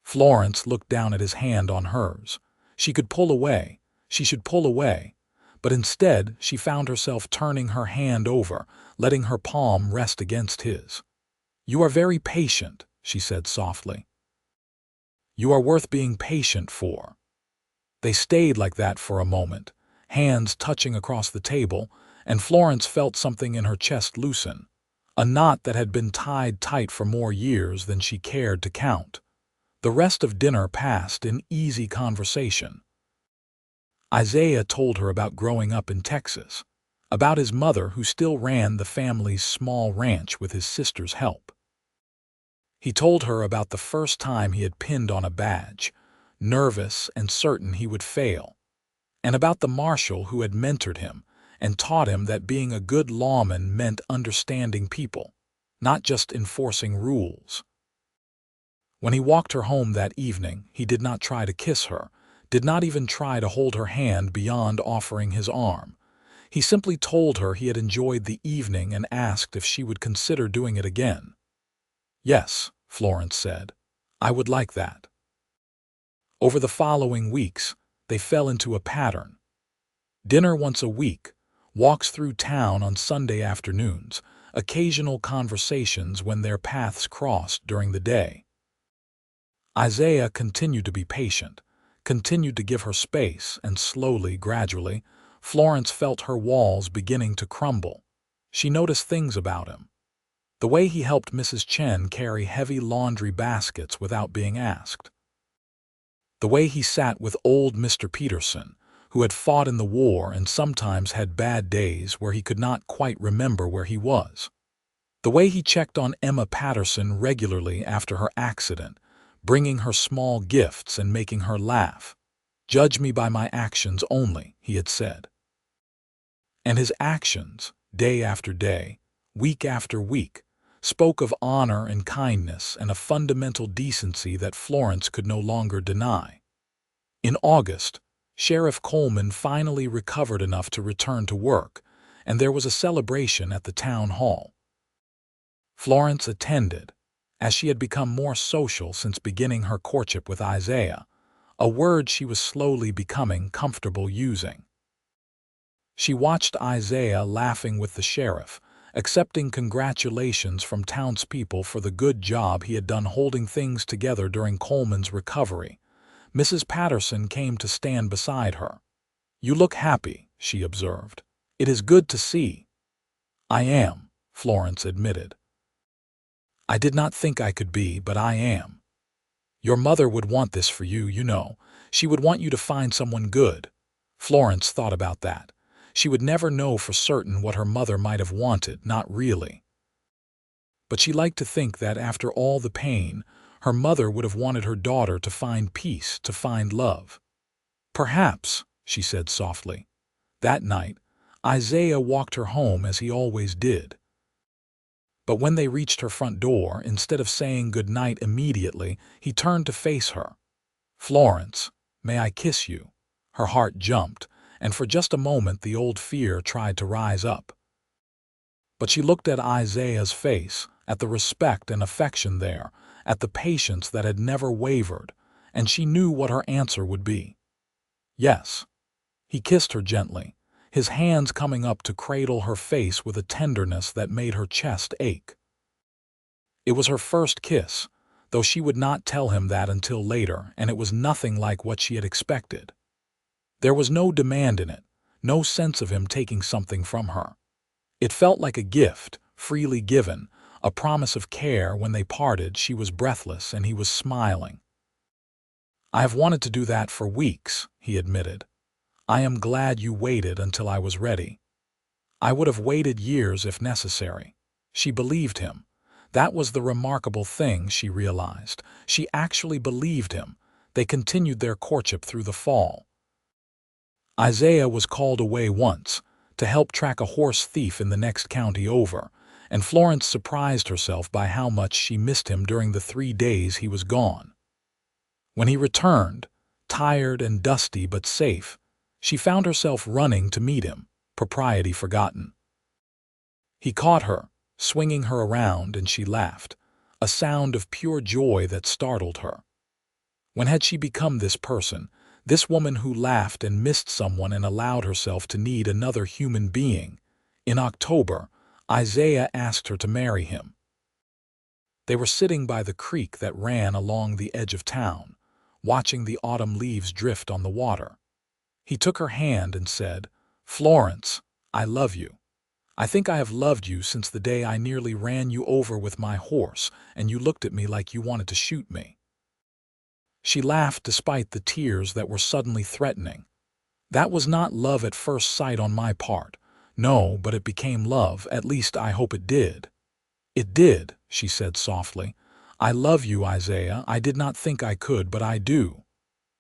Florence looked down at his hand on hers. She could pull away. She should pull away. But instead, she found herself turning her hand over, letting her palm rest against his. "You are very patient," she said softly. "You are worth being patient for." They stayed like that for a moment, hands touching across the table, and Florence felt something in her chest loosen, a knot that had been tied tight for more years than she cared to count. The rest of dinner passed in easy conversation. Isaiah told her about growing up in Texas, about his mother who still ran the family's small ranch with his sister's help. He told her about the first time he had pinned on a badge, nervous and certain he would fail, and about the marshal who had mentored him and taught him that being a good lawman meant understanding people, not just enforcing rules. When he walked her home that evening, he did not try to kiss her, did not even try to hold her hand beyond offering his arm. He simply told her he had enjoyed the evening and asked if she would consider doing it again. "Yes," Florence said, "I would like that." Over the following weeks, they fell into a pattern. Dinner once a week, walks through town on Sunday afternoons, occasional conversations when their paths crossed during the day. Isaiah continued to be patient, continued to give her space, and slowly, gradually, Florence felt her walls beginning to crumble. She noticed things about him. The way he helped Mrs. Chen carry heavy laundry baskets without being asked. The way he sat with old Mr. Peterson, who had fought in the war and sometimes had bad days where he could not quite remember where he was. The way he checked on Emma Patterson regularly after her accident, bringing her small gifts and making her laugh. "Judge me by my actions only," he had said. And his actions, day after day, week after week, spoke of honor and kindness and a fundamental decency that Florence could no longer deny. In August, Sheriff Coleman finally recovered enough to return to work, and there was a celebration at the town hall. Florence attended, as she had become more social since beginning her courtship with Isaiah, a word she was slowly becoming comfortable using. She watched Isaiah laughing with the sheriff, accepting congratulations from townspeople for the good job he had done holding things together during Coleman's recovery. Mrs. Patterson came to stand beside her. "You look happy," she observed. "It is good to see." "I am," Florence admitted. "I did not think I could be, but I am. Your mother would want this for you, you know. She would want you to find someone good." Florence thought about that. She would never know for certain what her mother might have wanted, not really. But she liked to think that after all the pain, her mother would have wanted her daughter to find peace, to find love. "Perhaps," she said softly. That night, Isaiah walked her home as he always did. But when they reached her front door, instead of saying good night immediately, he turned to face her. "Florence, may I kiss you?" Her heart jumped, and for just a moment the old fear tried to rise up. But she looked at Isaiah's face, at the respect and affection there, at the patience that had never wavered, and she knew what her answer would be. "Yes." He kissed her gently, his hands coming up to cradle her face with a tenderness that made her chest ache. It was her first kiss, though she would not tell him that until later, and it was nothing like what she had expected. There was no demand in it, no sense of him taking something from her. It felt like a gift, freely given, a promise of care. When they parted, she was breathless and he was smiling. "I have wanted to do that for weeks," he admitted. "I am glad you waited until I was ready." "I would have waited years if necessary." She believed him. That was the remarkable thing, she realized. She actually believed him. They continued their courtship through the fall. Isaiah was called away once, to help track a horse thief in the next county over, and Florence surprised herself by how much she missed him during the 3 days he was gone. When he returned, tired and dusty but safe, she found herself running to meet him, propriety forgotten. He caught her, swinging her around, and she laughed, a sound of pure joy that startled her. When had she become this person, this woman who laughed and missed someone and allowed herself to need another human being? In October, Isaiah asked her to marry him. They were sitting by the creek that ran along the edge of town, watching the autumn leaves drift on the water. He took her hand and said, "Florence, I love you. I think I have loved you since the day I nearly ran you over with my horse and you looked at me like you wanted to shoot me." She laughed despite the tears that were suddenly threatening. "That was not love at first sight on my part. No, but it became love, at least I hope it did." "It did," she said softly. "I love you, Isaiah. I did not think I could, but I do."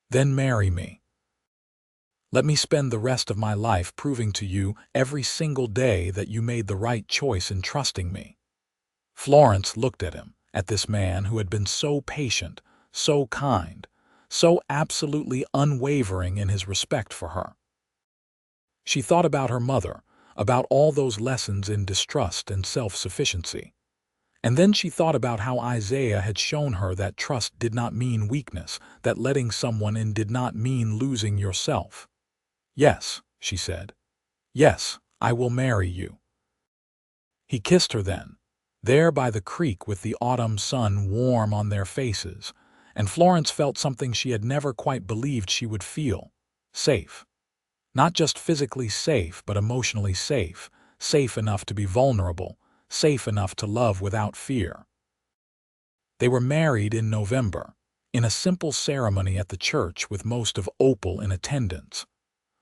"Then marry me. Let me spend the rest of my life proving to you every single day that you made the right choice in trusting me." Florence looked at him, at this man who had been so patient, so kind, so absolutely unwavering in his respect for her. She thought about her mother, about all those lessons in distrust and self-sufficiency. And then she thought about how Isaiah had shown her that trust did not mean weakness, that letting someone in did not mean losing yourself. "Yes," she said. "Yes, I will marry you." He kissed her then, there by the creek with the autumn sun warm on their faces, and Florence felt something she had never quite believed she would feel: safe. Not just physically safe, but emotionally safe, safe enough to be vulnerable, safe enough to love without fear. They were married in November, in a simple ceremony at the church with most of Opal in attendance.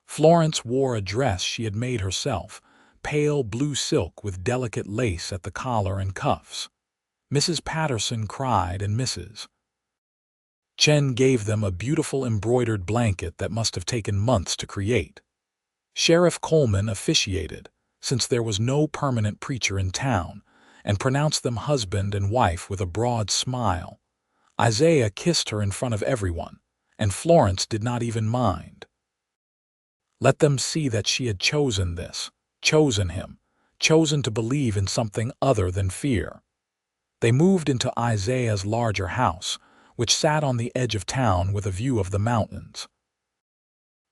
Florence wore a dress she had made herself, pale blue silk with delicate lace at the collar and cuffs. Mrs. Patterson cried, and Mrs. Chen gave them a beautiful embroidered blanket that must have taken months to create. Sheriff Coleman officiated, since there was no permanent preacher in town, and pronounced them husband and wife with a broad smile. Isaiah kissed her in front of everyone, and Florence did not even mind. Let them see that she had chosen this, chosen him, chosen to believe in something other than fear. They moved into Isaiah's larger house, which sat on the edge of town with a view of the mountains.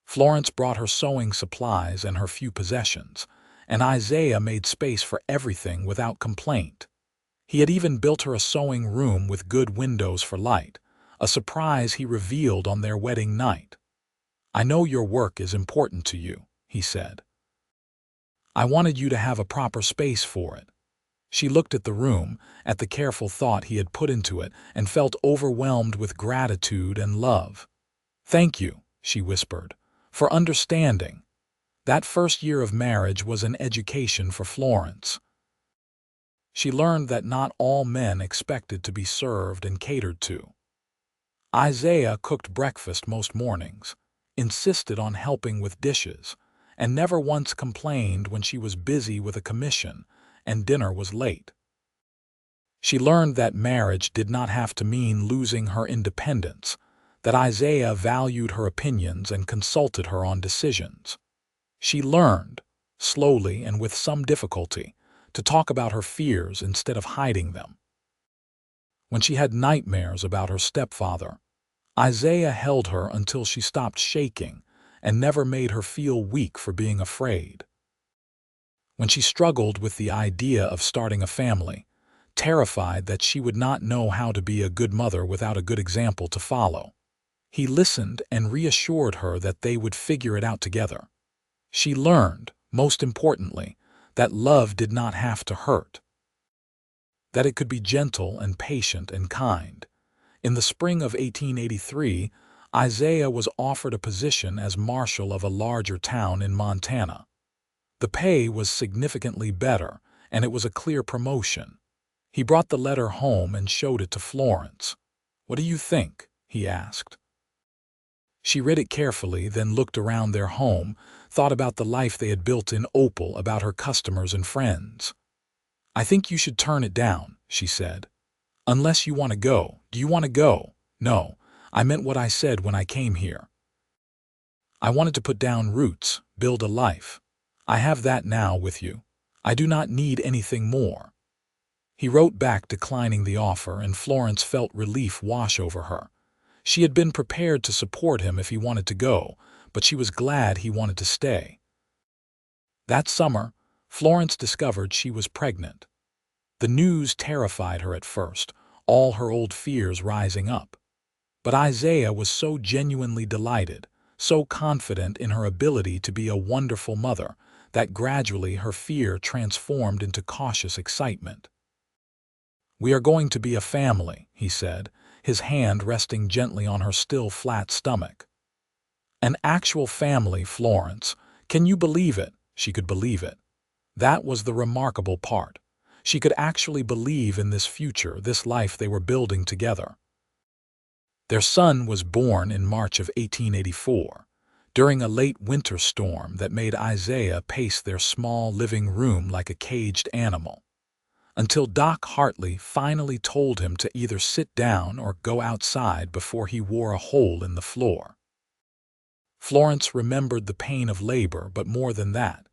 Florence brought her sewing supplies and her few possessions, and Isaiah made space for everything without complaint. He had even built her a sewing room with good windows for light, a surprise he revealed on their wedding night. "I know your work is important to you," he said. "I wanted you to have a proper space for it." She looked at the room, at the careful thought he had put into it, and felt overwhelmed with gratitude and love. "Thank you," she whispered, "for understanding." That first year of marriage was an education for Florence. She learned that not all men expected to be served and catered to. Isaiah cooked breakfast most mornings, insisted on helping with dishes, and never once complained when she was busy with a commission and dinner was late. She learned that marriage did not have to mean losing her independence, that Isaiah valued her opinions and consulted her on decisions. She learned, slowly and with some difficulty, to talk about her fears instead of hiding them. When she had nightmares about her stepfather, Isaiah held her until she stopped shaking and never made her feel weak for being afraid. When she struggled with the idea of starting a family, terrified that she would not know how to be a good mother without a good example to follow, he listened and reassured her that they would figure it out together. She learned, most importantly, that love did not have to hurt, that it could be gentle and patient and kind. In the spring of 1883, Isaiah was offered a position as marshal of a larger town in Montana. The pay was significantly better, and it was a clear promotion. He brought the letter home and showed it to Florence. "What do you think?" he asked. She read it carefully, then looked around their home, thought about the life they had built in Opal, about her customers and friends. "I think you should turn it down," she said. "Unless you want to go. Do you want to go?" "No, I meant what I said when I came here. I wanted to put down roots, build a life. I have that now with you. I do not need anything more." He wrote back declining the offer, and Florence felt relief wash over her. She had been prepared to support him if he wanted to go, but she was glad he wanted to stay. That summer, Florence discovered she was pregnant. The news terrified her at first, all her old fears rising up. But Isaiah was so genuinely delighted, so confident in her ability to be a wonderful mother, that gradually her fear transformed into cautious excitement. "We are going to be a family," he said, his hand resting gently on her still flat stomach. "An actual family, Florence. Can you believe it?" She could believe it. That was the remarkable part. She could actually believe in this future, this life they were building together. Their son was born in March of 1884, during a late winter storm that made Isaiah pace their small living room like a caged animal, until Doc Hartley finally told him to either sit down or go outside before he wore a hole in the floor. Florence remembered the pain of labor, but more than that,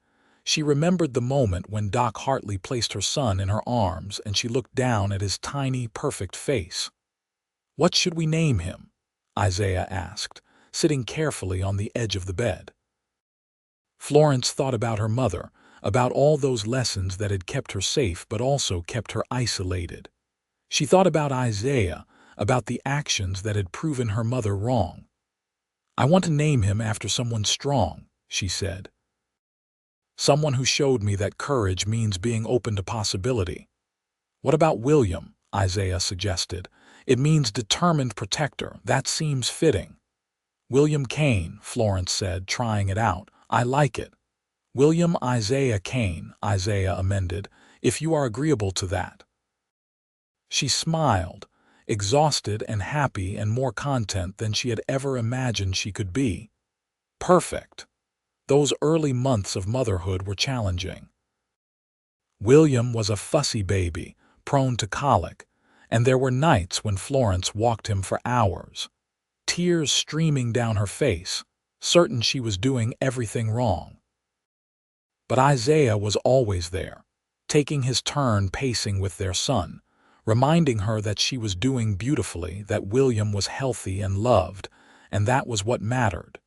she remembered the moment when Doc Hartley placed her son in her arms and she looked down at his tiny, perfect face. "What should we name him?" Isaiah asked, sitting carefully on the edge of the bed. Florence thought about her mother, about all those lessons that had kept her safe but also kept her isolated. She thought about Isaiah, about the actions that had proven her mother wrong. "I want to name him after someone strong," she said. "Someone who showed me that courage means being open to possibility." "What about William?" Isaiah suggested. "It means determined protector. That seems fitting." "William Kane," Florence said, trying it out. "I like it." "William Isaiah Kane," Isaiah amended, "if you are agreeable to that." She smiled, exhausted and happy and more content than she had ever imagined she could be. Perfect. Those early months of motherhood were challenging. William was a fussy baby, prone to colic, and there were nights when Florence walked him for hours, tears streaming down her face, certain she was doing everything wrong. But Isaiah was always there, taking his turn pacing with their son, reminding her that she was doing beautifully, that William was healthy and loved, and that was what mattered.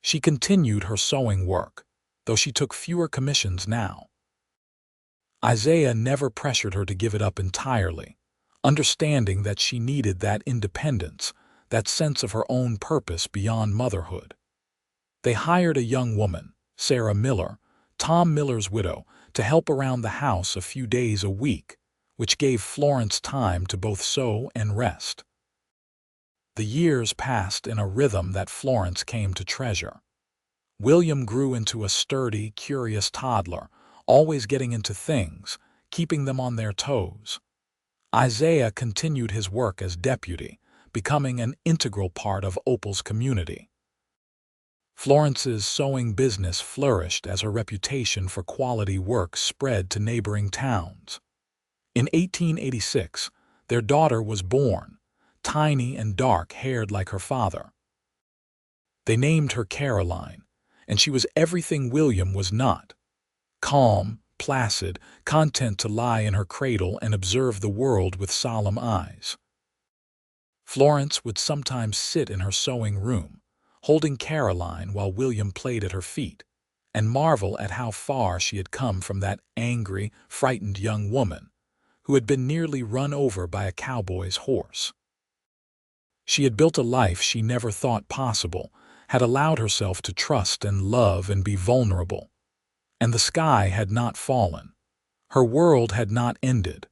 She continued her sewing work, though she took fewer commissions now. Isaiah never pressured her to give it up entirely, understanding that she needed that independence, that sense of her own purpose beyond motherhood. They hired a young woman, Sarah Miller, Tom Miller's widow, to help around the house a few days a week, which gave Florence time to both sew and rest. The years passed in a rhythm that Florence came to treasure. William grew into a sturdy, curious toddler, always getting into things, keeping them on their toes. Isaiah continued his work as deputy, becoming an integral part of Opal's community. Florence's sewing business flourished as her reputation for quality work spread to neighboring towns. In 1886, their daughter was born, tiny and dark-haired like her father. They named her Caroline, and she was everything William was not. Calm, placid, content to lie in her cradle and observe the world with solemn eyes. Florence would sometimes sit in her sewing room, holding Caroline while William played at her feet, and marvel at how far she had come from that angry, frightened young woman who had been nearly run over by a cowboy's horse. She had built a life she never thought possible, had allowed herself to trust and love and be vulnerable. And the sky had not fallen. Her world had not ended.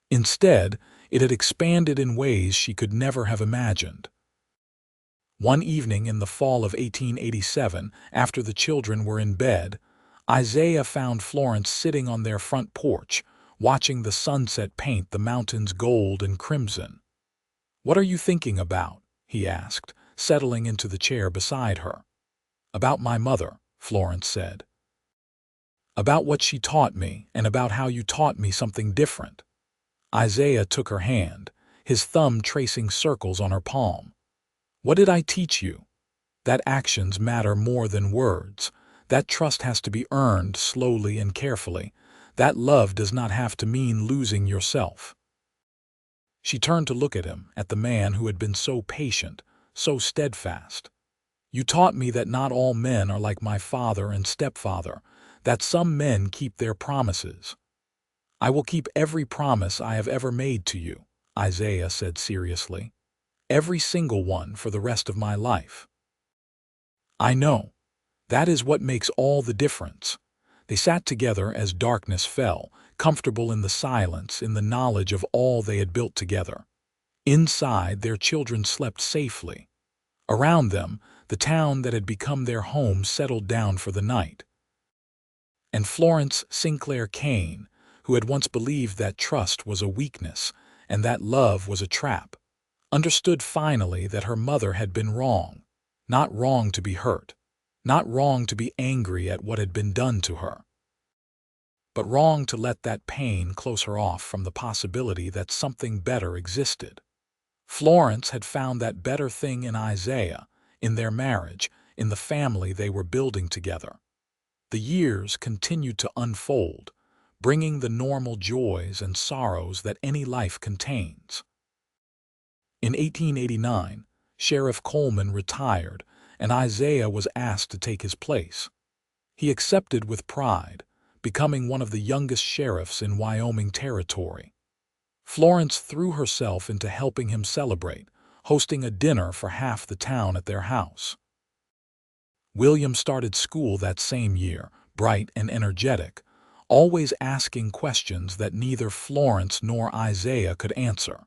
Instead, it had expanded in ways she could never have imagined. One evening in the fall of 1887, after the children were in bed, Isaiah found Florence sitting on their front porch, watching the sunset paint the mountains gold and crimson. "What are you thinking about?" he asked, settling into the chair beside her. "About my mother," Florence said. "About what she taught me, and about how you taught me something different." Isaiah took her hand, his thumb tracing circles on her palm. "What did I teach you? That actions matter more than words. That trust has to be earned slowly and carefully. That love does not have to mean losing yourself." She turned to look at him, at the man who had been so patient, so steadfast. "You taught me that not all men are like my father and stepfather, that some men keep their promises." "I will keep every promise I have ever made to you," Isaiah said seriously. "Every single one for the rest of my life." "I know. That is what makes all the difference." They sat together as darkness fell, comfortable in the silence, in the knowledge of all they had built together. Inside, their children slept safely. Around them, the town that had become their home settled down for the night. And Florence Sinclair Kane, who had once believed that trust was a weakness and that love was a trap, understood finally that her mother had been wrong. Not wrong to be hurt, not wrong to be angry at what had been done to her, but wrong to let that pain close her off from the possibility that something better existed. Florence had found that better thing in Isaiah, in their marriage, in the family they were building together. The years continued to unfold, bringing the normal joys and sorrows that any life contains. In 1889, Sheriff Coleman retired, and Isaiah was asked to take his place. He accepted with pride, becoming one of the youngest sheriffs in Wyoming territory. Florence threw herself into helping him celebrate, hosting a dinner for half the town at their house. William started school that same year, bright and energetic, always asking questions that neither Florence nor Isaiah could answer.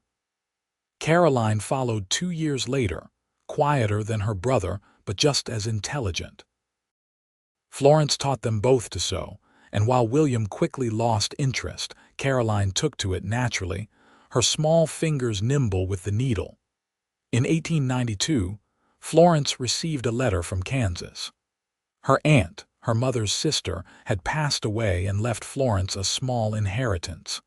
Caroline followed 2 years later, quieter than her brother, but just as intelligent. Florence taught them both to sew, and while William quickly lost interest, Caroline took to it naturally, her small fingers nimble with the needle. In 1892, Florence received a letter from Kansas. Her aunt, her mother's sister, had passed away and left Florence a small inheritance.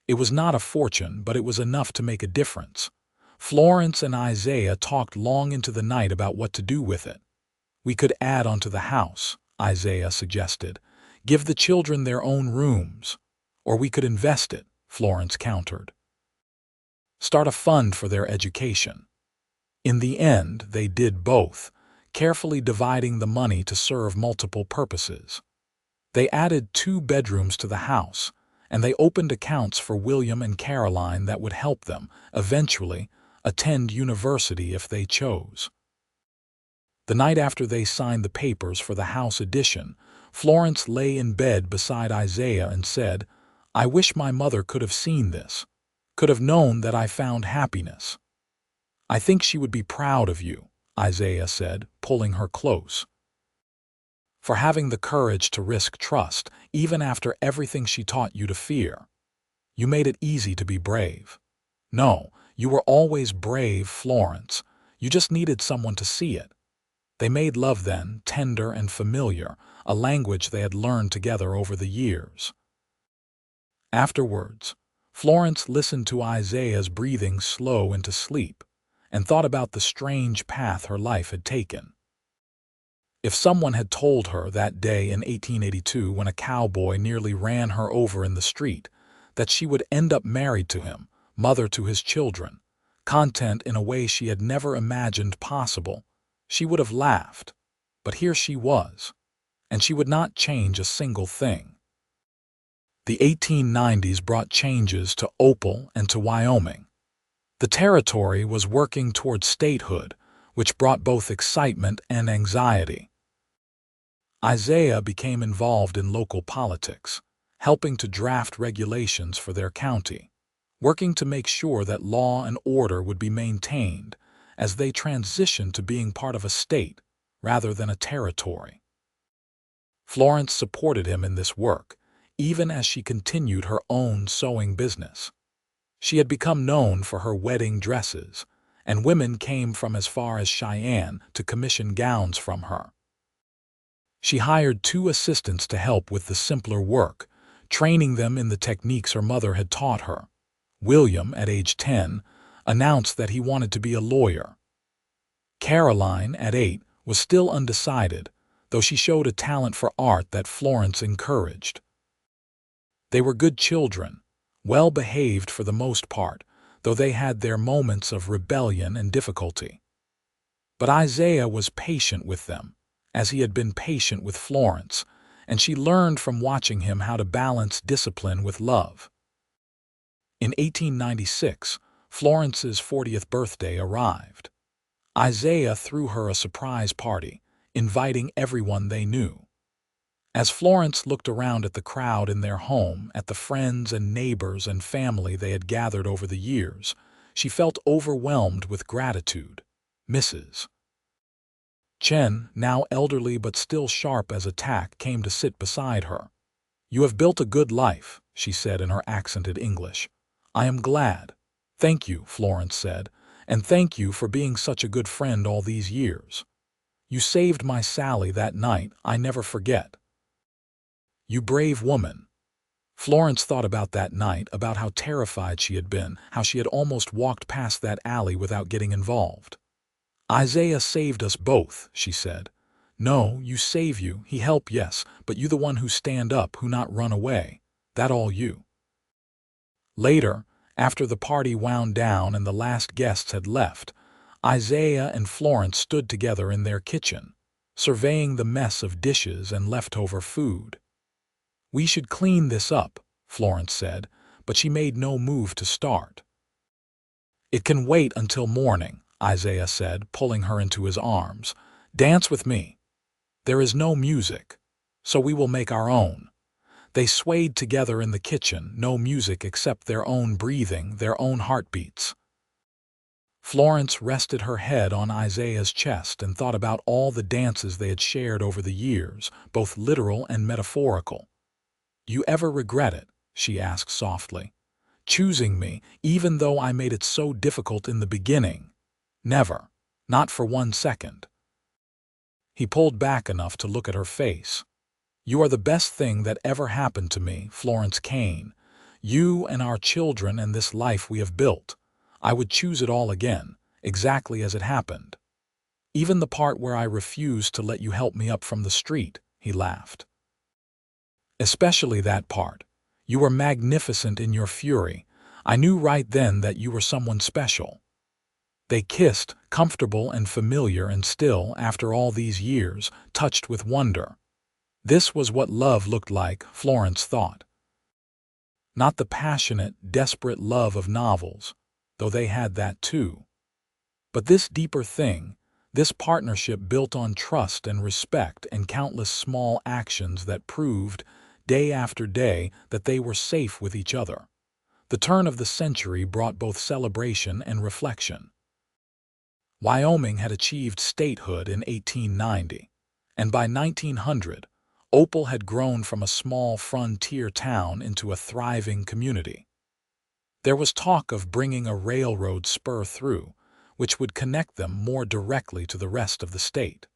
It was not a fortune, but it was enough to make a difference. Florence and Isaiah talked long into the night about what to do with it. "We could add onto the house," Isaiah suggested. "Give the children their own rooms. Or we could invest it," Florence countered. "Start a fund for their education." In the end, they did both, carefully dividing the money to serve multiple purposes. They added 2 bedrooms to the house, and they opened accounts for William and Caroline that would help them, eventually, attend university if they chose. The night after they signed the papers for the house addition, Florence lay in bed beside Isaiah and said, "I wish my mother could have seen this, could have known that I found happiness." "I think she would be proud of you," Isaiah said, pulling her close, "for having the courage to risk trust, even after everything she taught you to fear. You made it easy to be brave. No, you were always brave, Florence. You just needed someone to see it." They made love then, tender and familiar, a language they had learned together over the years. Afterwards, Florence listened to Isaiah's breathing slow into sleep, and thought about the strange path her life had taken. If someone had told her that day in 1882, when a cowboy nearly ran her over in the street, that she would end up married to him, mother to his children, content in a way she had never imagined possible, she would have laughed. But here she was, and she would not change a single thing. The 1890s brought changes to Opal and to Wyoming. The territory was working toward statehood, which brought both excitement and anxiety. Isaiah became involved in local politics, helping to draft regulations for their county, working to make sure that law and order would be maintained as they transitioned to being part of a state rather than a territory. Florence supported him in this work, even as she continued her own sewing business. She had become known for her wedding dresses, and women came from as far as Cheyenne to commission gowns from her. She hired 2 assistants to help with the simpler work, training them in the techniques her mother had taught her. William, at age 10, announced that he wanted to be a lawyer. Caroline, at 8, was still undecided, though she showed a talent for art that Florence encouraged. They were good children, well behaved for the most part, though they had their moments of rebellion and difficulty. But Isaiah was patient with them, as he had been patient with Florence, and she learned from watching him how to balance discipline with love. In 1896, Florence's 40th birthday arrived. Isaiah threw her a surprise party, inviting everyone they knew. As Florence looked around at the crowd in their home, at the friends and neighbors and family they had gathered over the years, she felt overwhelmed with gratitude. Mrs. Chen, now elderly but still sharp as a tack, came to sit beside her. "You have built a good life," she said in her accented English. "I am glad." "Thank you," Florence said, "and thank you for being such a good friend all these years. You saved my Sally that night, I never forget. You brave woman." Florence thought about that night, about how terrified she had been, how she had almost walked past that alley without getting involved. "Isaiah saved us both," she said. "No, you save you, he help, yes, but you the one who stand up, who not run away. That all you." Later, after the party wound down and the last guests had left, Isaiah and Florence stood together in their kitchen, surveying the mess of dishes and leftover food. "We should clean this up," Florence said, but she made no move to start. "It can wait until morning," Isaiah said, pulling her into his arms. "Dance with me. There is no music, so we will make our own." They swayed together in the kitchen, no music except their own breathing, their own heartbeats. Florence rested her head on Isaiah's chest and thought about all the dances they had shared over the years, both literal and metaphorical. "You ever regret it?" she asked softly. "Choosing me, even though I made it so difficult in the beginning?" "Never. Not for 1 second." He pulled back enough to look at her face. "You are the best thing that ever happened to me, Florence Kane. You and our children and this life we have built. I would choose it all again, exactly as it happened. Even the part where I refused to let you help me up from the street," he laughed. "Especially that part. You were magnificent in your fury. I knew right then that you were someone special." They kissed, comfortable and familiar, and still, after all these years, touched with wonder. This was what love looked like, Florence thought. Not the passionate, desperate love of novels, though they had that too. But this deeper thing, this partnership built on trust and respect and countless small actions that proved, day after day, that they were safe with each other. The turn of the century brought both celebration and reflection. Wyoming had achieved statehood in 1890, and by 1900, Opal had grown from a small frontier town into a thriving community. There was talk of bringing a railroad spur through, which would connect them more directly to the rest of the state.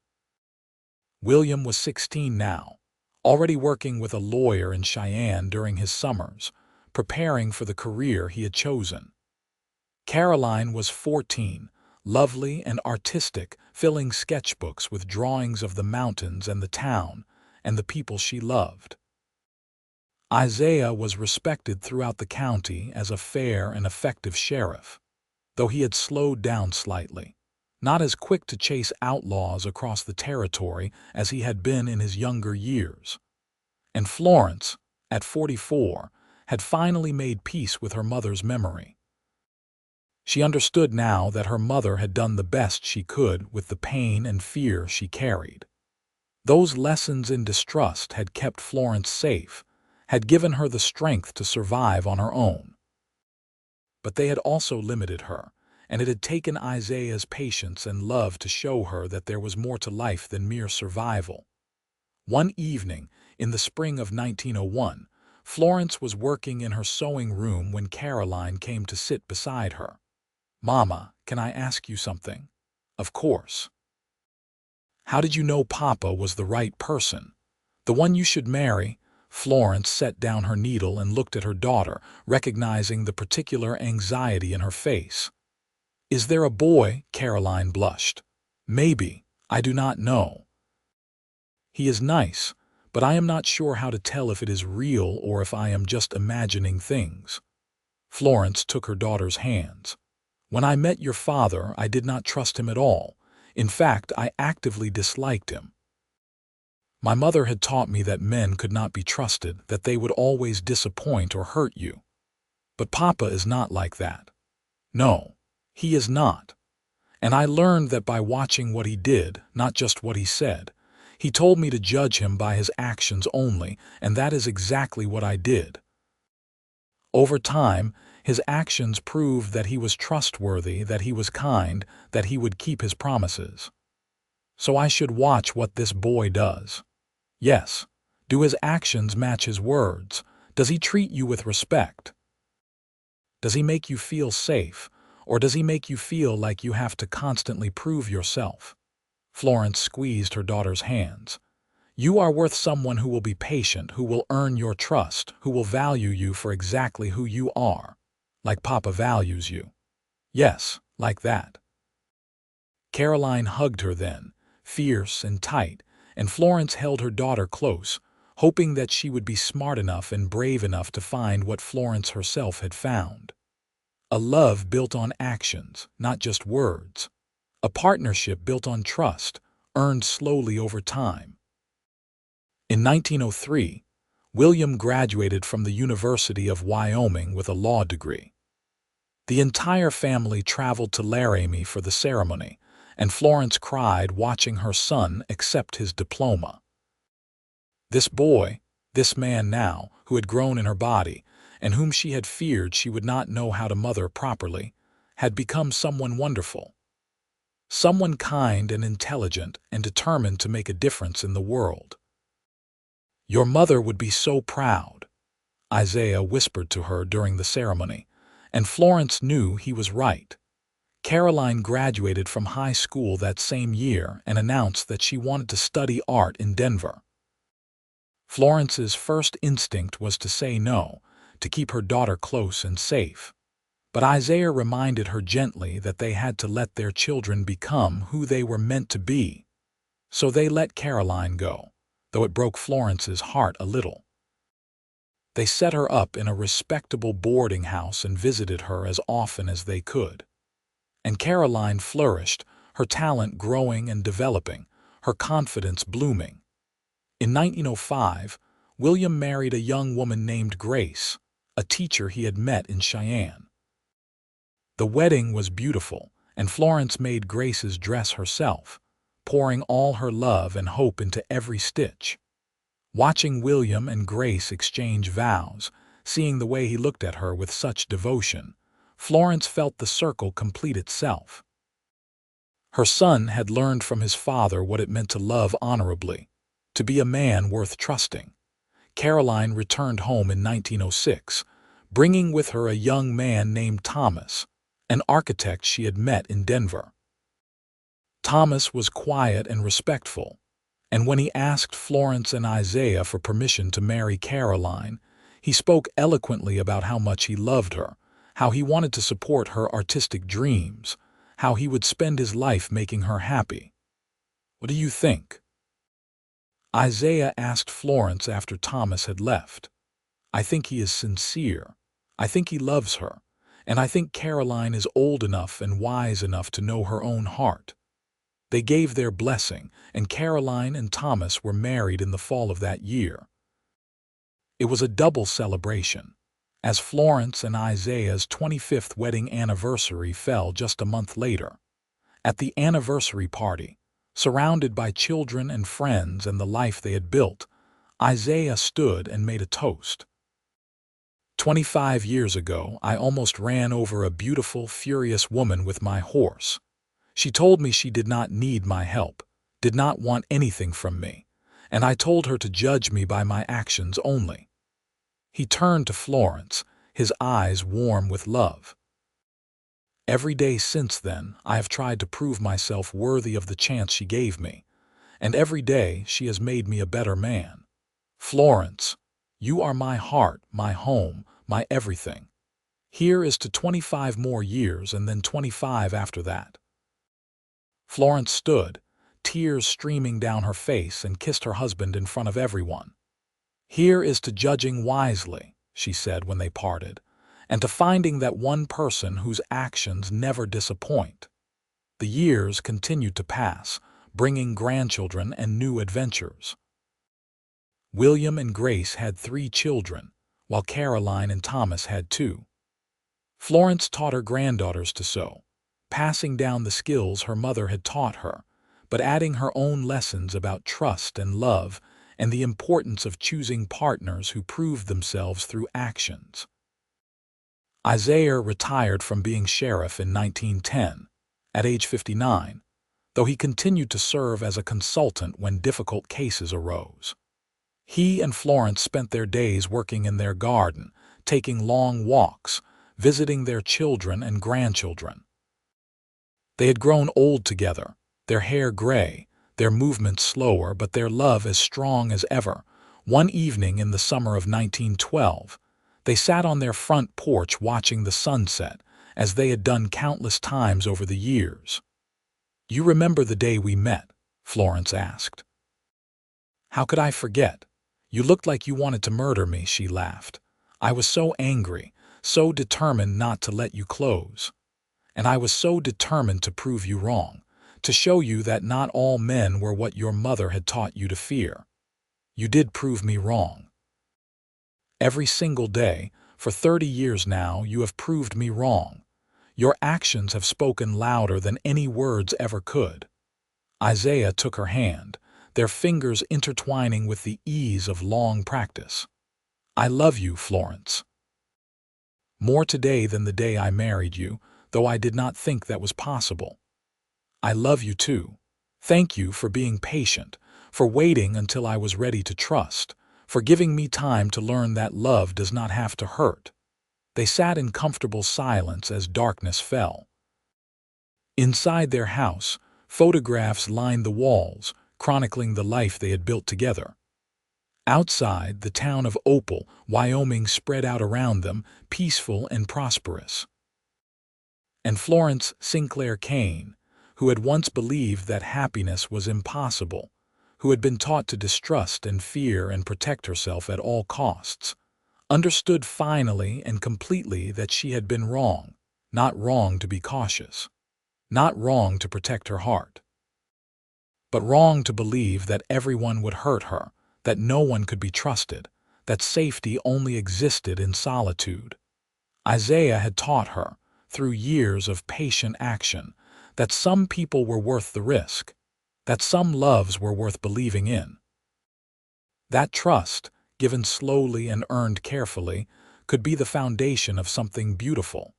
William was 16 now, already working with a lawyer in Cheyenne during his summers, preparing for the career he had chosen. Caroline was 14, lovely and artistic, filling sketchbooks with drawings of the mountains and the town and the people she loved. Isaiah was respected throughout the county as a fair and effective sheriff, though he had slowed down slightly, not as quick to chase outlaws across the territory as he had been in his younger years. And Florence, at 44, had finally made peace with her mother's memory. She understood now that her mother had done the best she could with the pain and fear she carried. Those lessons in distrust had kept Florence safe, had given her the strength to survive on her own. But they had also limited her, and it had taken Isaiah's patience and love to show her that there was more to life than mere survival. One evening, in the spring of 1901, Florence was working in her sewing room when Caroline came to sit beside her. "Mama, can I ask you something?" "Of course." "How did you know Papa was the right person? The one you should marry?" Florence set down her needle and looked at her daughter, recognizing the particular anxiety in her face. "Is there a boy?" Caroline blushed. "Maybe. I do not know. He is nice, but I am not sure how to tell if it is real or if I am just imagining things." Florence took her daughter's hands. "When I met your father, I did not trust him at all. In fact, I actively disliked him. My mother had taught me that men could not be trusted, that they would always disappoint or hurt you. But Papa is not like that. No, he is not. And I learned that by watching what he did, not just what he said. He told me to judge him by his actions only, and that is exactly what I did. Over time, his actions proved that he was trustworthy, that he was kind, that he would keep his promises. So I should watch what this boy does. Yes. Do his actions match his words? Does he treat you with respect? Does he make you feel safe, or does he make you feel like you have to constantly prove yourself?" Florence squeezed her daughter's hands. "You are worth someone who will be patient, who will earn your trust, who will value you for exactly who you are. Like Papa values you." "Yes, like that." Caroline hugged her then, fierce and tight, and Florence held her daughter close, hoping that she would be smart enough and brave enough to find what Florence herself had found. A love built on actions, not just words. A partnership built on trust, earned slowly over time. In 1903, William graduated from the University of Wyoming with a law degree. The entire family traveled to Laramie for the ceremony, and Florence cried watching her son accept his diploma. This boy, this man now, who had grown in her body, and whom she had feared she would not know how to mother properly, had become someone wonderful. Someone kind and intelligent and determined to make a difference in the world. "Your mother would be so proud," Isaiah whispered to her during the ceremony, and Florence knew he was right. Caroline graduated from high school that same year and announced that she wanted to study art in Denver. Florence's first instinct was to say no, to keep her daughter close and safe. But Isaiah reminded her gently that they had to let their children become who they were meant to be. So they let Caroline go, though it broke Florence's heart a little. They set her up in a respectable boarding house and visited her as often as they could. And Caroline flourished, her talent growing and developing, her confidence blooming. In 1905, William married a young woman named Grace, a teacher he had met in Cheyenne. The wedding was beautiful, and Florence made Grace's dress herself, pouring all her love and hope into every stitch. Watching William and Grace exchange vows, seeing the way he looked at her with such devotion, Florence felt the circle complete itself. Her son had learned from his father what it meant to love honorably, to be a man worth trusting. Caroline returned home in 1906, bringing with her a young man named Thomas, an architect she had met in Denver. Thomas was quiet and respectful, and when he asked Florence and Isaiah for permission to marry Caroline, he spoke eloquently about how much he loved her, how he wanted to support her artistic dreams, how he would spend his life making her happy. "What do you think?" Isaiah asked Florence after Thomas had left. "I think he is sincere. I think he loves her, and I think Caroline is old enough and wise enough to know her own heart." They gave their blessing, and Caroline and Thomas were married in the fall of that year. It was a double celebration, as Florence and Isaiah's 25th wedding anniversary fell just a month later. At the anniversary party, surrounded by children and friends and the life they had built, Isaiah stood and made a toast. 25 years ago, I almost ran over a beautiful, furious woman with my horse. She told me she did not need my help, did not want anything from me, and I told her to judge me by my actions only. He turned to Florence, his eyes warm with love. Every day since then, I have tried to prove myself worthy of the chance she gave me, and every day she has made me a better man. Florence, you are my heart, my home, my everything. Here is to 25 more years and then 25 after that." Florence stood, tears streaming down her face, and kissed her husband in front of everyone. "Here is to judging wisely," she said when they parted, "and to finding that one person whose actions never disappoint." The years continued to pass, bringing grandchildren and new adventures. William and Grace had 3 children, while Caroline and Thomas had 2. Florence taught her granddaughters to sew, passing down the skills her mother had taught her, but adding her own lessons about trust and love and the importance of choosing partners who proved themselves through actions. Isaiah retired from being sheriff in 1910, at age 59, though he continued to serve as a consultant when difficult cases arose. He and Florence spent their days working in their garden, taking long walks, visiting their children and grandchildren. They had grown old together, their hair gray, their movements slower, but their love as strong as ever. One evening in the summer of 1912, they sat on their front porch watching the sunset, as they had done countless times over the years. "You remember the day we met?" Florence asked. "How could I forget? You looked like you wanted to murder me," she laughed. "I was so angry, so determined not to let you close. And I was so determined to prove you wrong, to show you that not all men were what your mother had taught you to fear. You did prove me wrong. Every single day, for 30 years now, you have proved me wrong. Your actions have spoken louder than any words ever could." Isaiah took her hand, their fingers intertwining with the ease of long practice. "I love you, Florence. More today than the day I married you, though I did not think that was possible. I love you too. Thank you for being patient, for waiting until I was ready to trust, for giving me time to learn that love does not have to hurt." They sat in comfortable silence as darkness fell. Inside their house, photographs lined the walls, chronicling the life they had built together. Outside, the town of Opal, Wyoming spread out around them, peaceful and prosperous. And Florence Sinclair Kane, who had once believed that happiness was impossible, who had been taught to distrust and fear and protect herself at all costs, understood finally and completely that she had been wrong, not wrong to be cautious, not wrong to protect her heart, but wrong to believe that everyone would hurt her, that no one could be trusted, that safety only existed in solitude. Isaiah had taught her, through years of patient action, that some people were worth the risk, that some loves were worth believing in. That trust, given slowly and earned carefully, could be the foundation of something beautiful.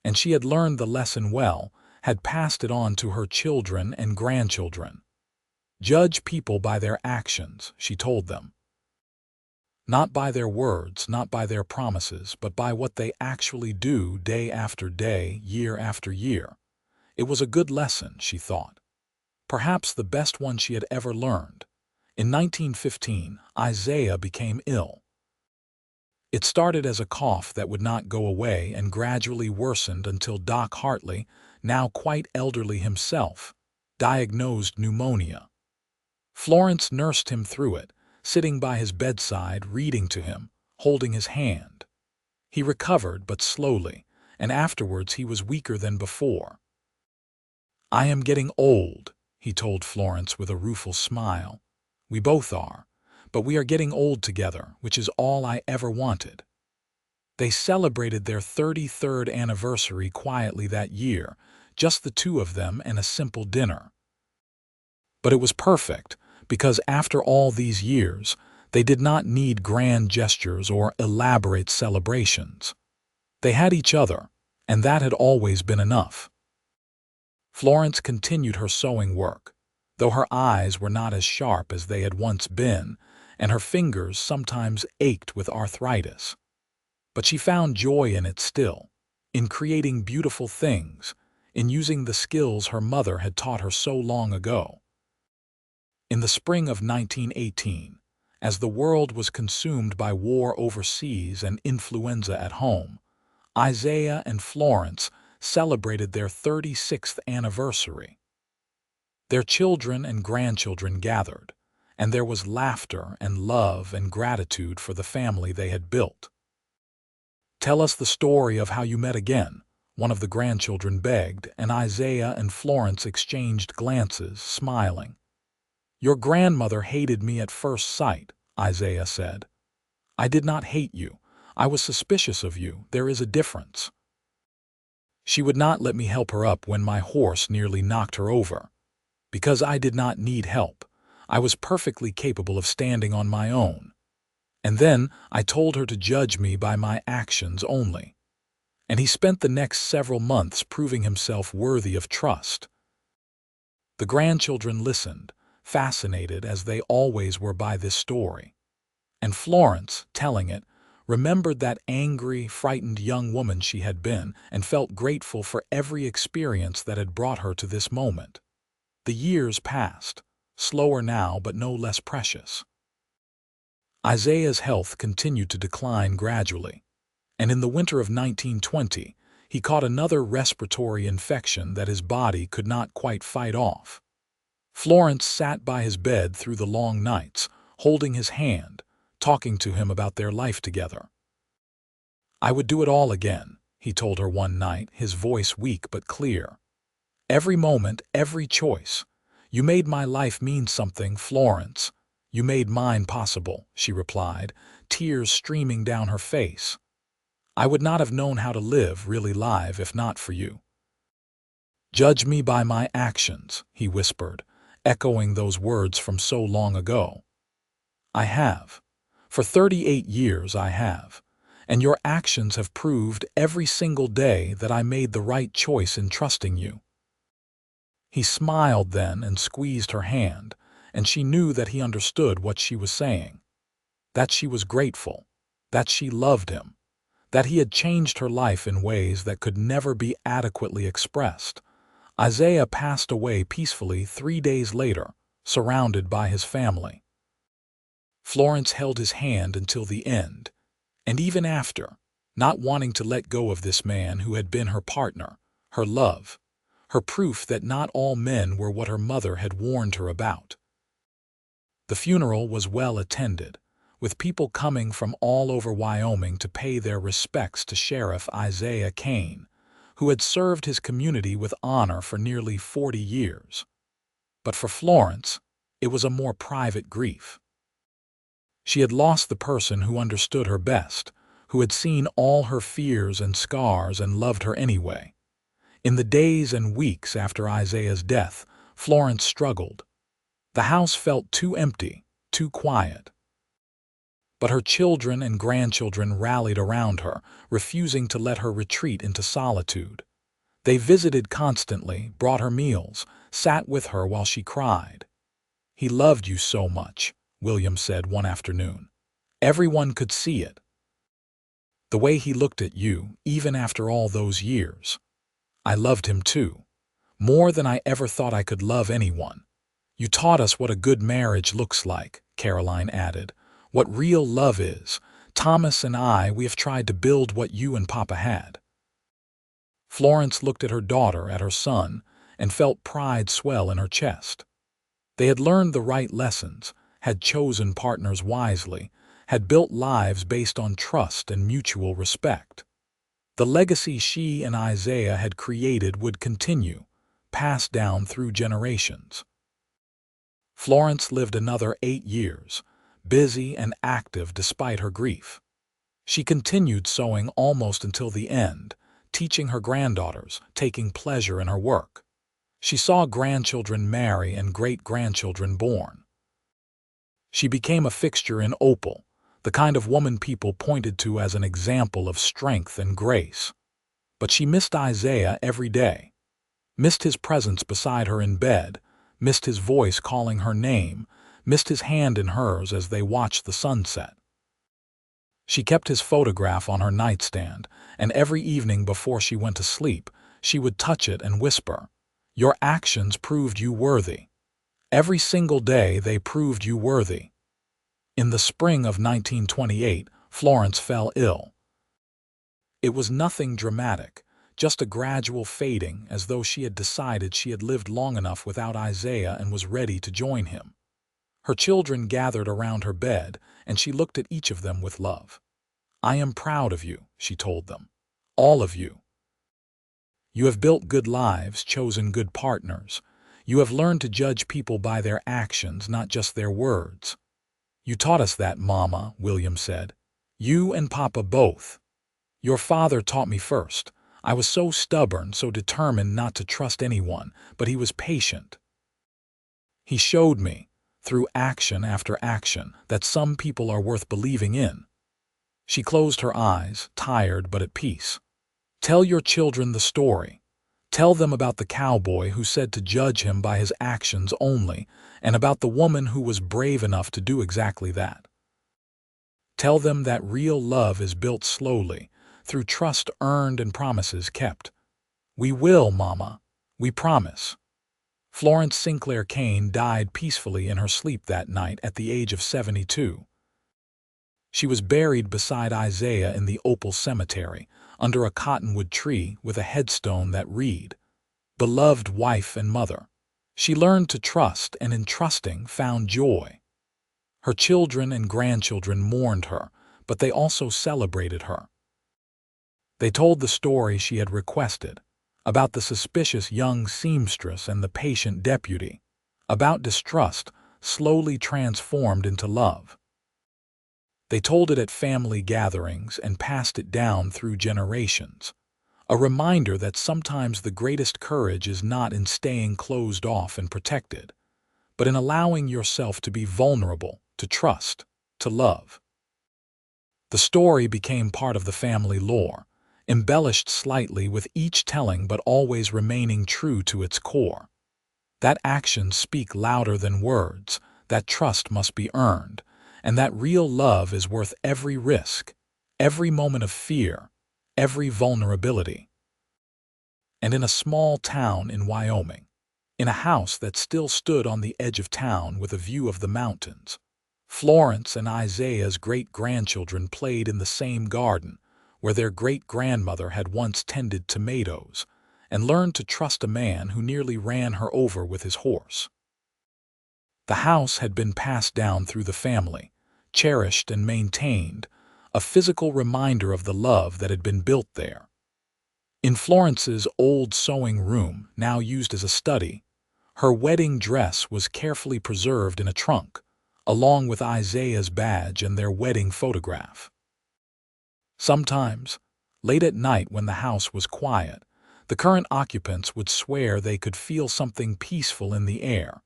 And she had learned the lesson well, had passed it on to her children and grandchildren. "Judge people by their actions," she told them. "Not by their words, not by their promises, but by what they actually do day after day, year after year." It was a good lesson, she thought. Perhaps the best one she had ever learned. In 1915, Isaiah became ill. It started as a cough that would not go away and gradually worsened until Doc Hartley, now quite elderly himself, diagnosed pneumonia. Florence nursed him through it, sitting by his bedside, reading to him, holding his hand. He recovered, but slowly, and afterwards he was weaker than before. "I am getting old," he told Florence with a rueful smile. "We both are, but we are getting old together, which is all I ever wanted." They celebrated their 33rd anniversary quietly that year, just the two of them and a simple dinner. But it was perfect, because after all these years, they did not need grand gestures or elaborate celebrations. They had each other, and that had always been enough. Florence continued her sewing work, though her eyes were not as sharp as they had once been, and her fingers sometimes ached with arthritis. But she found joy in it still, in creating beautiful things, in using the skills her mother had taught her so long ago. In the spring of 1918, as the world was consumed by war overseas and influenza at home, Isaiah and Florence celebrated their 36th anniversary. Their children and grandchildren gathered, and there was laughter and love and gratitude for the family they had built. "Tell us the story of how you met again," one of the grandchildren begged, and Isaiah and Florence exchanged glances, smiling. "Your grandmother hated me at first sight," Isaiah said. "I did not hate you. I was suspicious of you. There is a difference. She would not let me help her up when my horse nearly knocked her over. Because I did not need help. I was perfectly capable of standing on my own. And then I told her to judge me by my actions only. And he spent the next several months proving himself worthy of trust." The grandchildren listened, fascinated as they always were by this story. And Florence, telling it, remembered that angry, frightened young woman she had been and felt grateful for every experience that had brought her to this moment. The years passed, slower now but no less precious. Isaiah's health continued to decline gradually, and in the winter of 1920, he caught another respiratory infection that his body could not quite fight off. Florence sat by his bed through the long nights, holding his hand, talking to him about their life together. "I would do it all again," he told her one night, his voice weak but clear. "Every moment, every choice. You made my life mean something, Florence. You made mine possible," she replied, tears streaming down her face. "I would not have known how to live, really live, if not for you." "Judge me by my actions," he whispered, echoing those words from so long ago. "I have. For 38 years I have. And your actions have proved every single day that I made the right choice in trusting you." He smiled then and squeezed her hand, and she knew that he understood what she was saying. That she was grateful, that she loved him, that he had changed her life in ways that could never be adequately expressed. Isaiah passed away peacefully 3 days later, surrounded by his family. Florence held his hand until the end, and even after, not wanting to let go of this man who had been her partner, her love, her proof that not all men were what her mother had warned her about. The funeral was well attended, with people coming from all over Wyoming to pay their respects to Sheriff Isaiah Kane, who had served his community with honor for nearly 40 years. But for Florence, it was a more private grief. She had lost the person who understood her best, who had seen all her fears and scars and loved her anyway. In the days and weeks after Isaiah's death, Florence struggled. The house felt too empty, too quiet. But her children and grandchildren rallied around her, refusing to let her retreat into solitude. They visited constantly, brought her meals, sat with her while she cried. "He loved you so much," William said one afternoon. "Everyone could see it. The way he looked at you, even after all those years. I loved him too, more than I ever thought I could love anyone. You taught us what a good marriage looks like," Caroline added. "What real love is. Thomas and I, we have tried to build what you and Papa had." Florence looked at her daughter, at her son, and felt pride swell in her chest. They had learned the right lessons, had chosen partners wisely, had built lives based on trust and mutual respect. The legacy she and Isaiah had created would continue, passed down through generations. Florence lived another 8 years, busy and active despite her grief. She continued sewing almost until the end, teaching her granddaughters, taking pleasure in her work. She saw grandchildren marry and great-grandchildren born. She became a fixture in Opal, the kind of woman people pointed to as an example of strength and grace. But she missed Isaiah every day, missed his presence beside her in bed, missed his voice calling her name, missed his hand in hers as they watched the sunset. She kept his photograph on her nightstand, and every evening before she went to sleep, she would touch it and whisper, "Your actions proved you worthy." Every single day they proved you worthy. In the spring of 1928, Florence fell ill. It was nothing dramatic, just a gradual fading, as though she had decided she had lived long enough without Isaiah and was ready to join him. Her children gathered around her bed, and she looked at each of them with love. "I am proud of you," she told them. "All of you. You have built good lives, chosen good partners. You have learned to judge people by their actions, not just their words." "You taught us that, Mama," William said. "You and Papa both. Your father taught me first. I was so stubborn, so determined not to trust anyone, but he was patient. He showed me, through action after action, that some people are worth believing in." She closed her eyes, tired but at peace. "Tell your children the story. Tell them about the cowboy who said to judge him by his actions only, and about the woman who was brave enough to do exactly that. Tell them that real love is built slowly, through trust earned and promises kept." "We will, Mama. We promise." Florence Sinclair Kane died peacefully in her sleep that night at the age of 72. She was buried beside Isaiah in the Opal cemetery, under a cottonwood tree with a headstone that read, "Beloved wife and mother." She learned to trust, and in trusting found joy. Her children and grandchildren mourned her, but they also celebrated her. They told the story she had requested, about the suspicious young seamstress and the patient deputy, about distrust slowly transformed into love. They told it at family gatherings and passed it down through generations, a reminder that sometimes the greatest courage is not in staying closed off and protected, but in allowing yourself to be vulnerable, to trust, to love. The story became part of the family lore, embellished slightly with each telling but always remaining true to its core. That actions speak louder than words, that trust must be earned, and that real love is worth every risk, every moment of fear, every vulnerability. And in a small town in Wyoming, in a house that still stood on the edge of town with a view of the mountains, Florence and Isaiah's great-grandchildren played in the same garden where their great-grandmother had once tended tomatoes, and learned to trust a man who nearly ran her over with his horse. The house had been passed down through the family, cherished and maintained, a physical reminder of the love that had been built there. In Florence's old sewing room, now used as a study, her wedding dress was carefully preserved in a trunk, along with Isaiah's badge and their wedding photograph. Sometimes, late at night when the house was quiet, the current occupants would swear they could feel something peaceful in the air,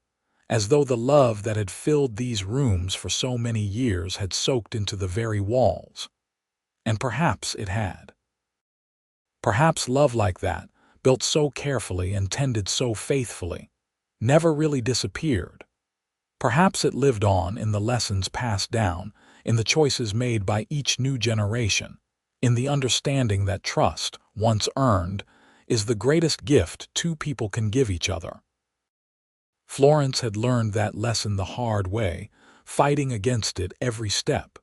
as though the love that had filled these rooms for so many years had soaked into the very walls. And perhaps it had. Perhaps love like that, built so carefully and tended so faithfully, never really disappeared. Perhaps it lived on in the lessons passed down, in the choices made by each new generation, in the understanding that trust, once earned, is the greatest gift two people can give each other. Florence had learned that lesson the hard way, fighting against it every step.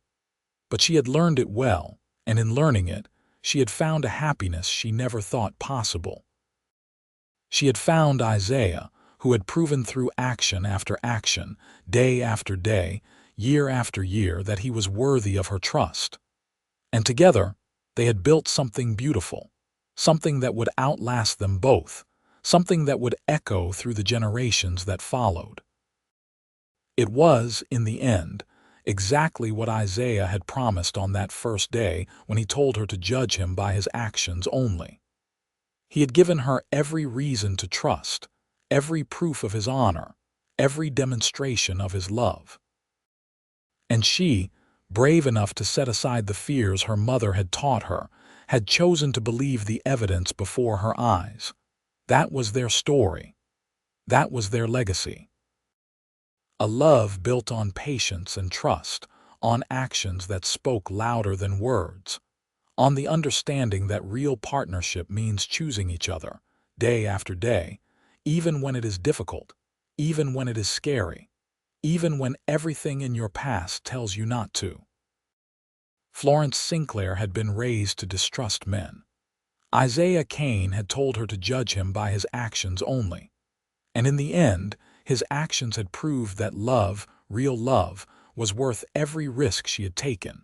But she had learned it well, and in learning it, she had found a happiness she never thought possible. She had found Isaiah, who had proven through action after action, day after day, year after year, that he was worthy of her trust. And together, they had built something beautiful, something that would outlast them both, something that would echo through the generations that followed. It was, in the end, exactly what Isaiah had promised on that first day when he told her to judge him by his actions only. He had given her every reason to trust, every proof of his honor, every demonstration of his love. And she, brave enough to set aside the fears her mother had taught her, had chosen to believe the evidence before her eyes. That was their story. That was their legacy. A love built on patience and trust, on actions that spoke louder than words, on the understanding that real partnership means choosing each other, day after day, even when it is difficult, even when it is scary, even when everything in your past tells you not to. Florence Sinclair had been raised to distrust men. Isaiah Kane had told her to judge him by his actions only. And in the end, his actions had proved that love, real love, was worth every risk she had taken.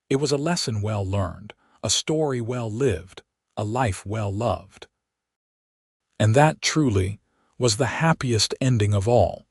It was a lesson well learned, a story well lived, a life well loved. And that truly was the happiest ending of all.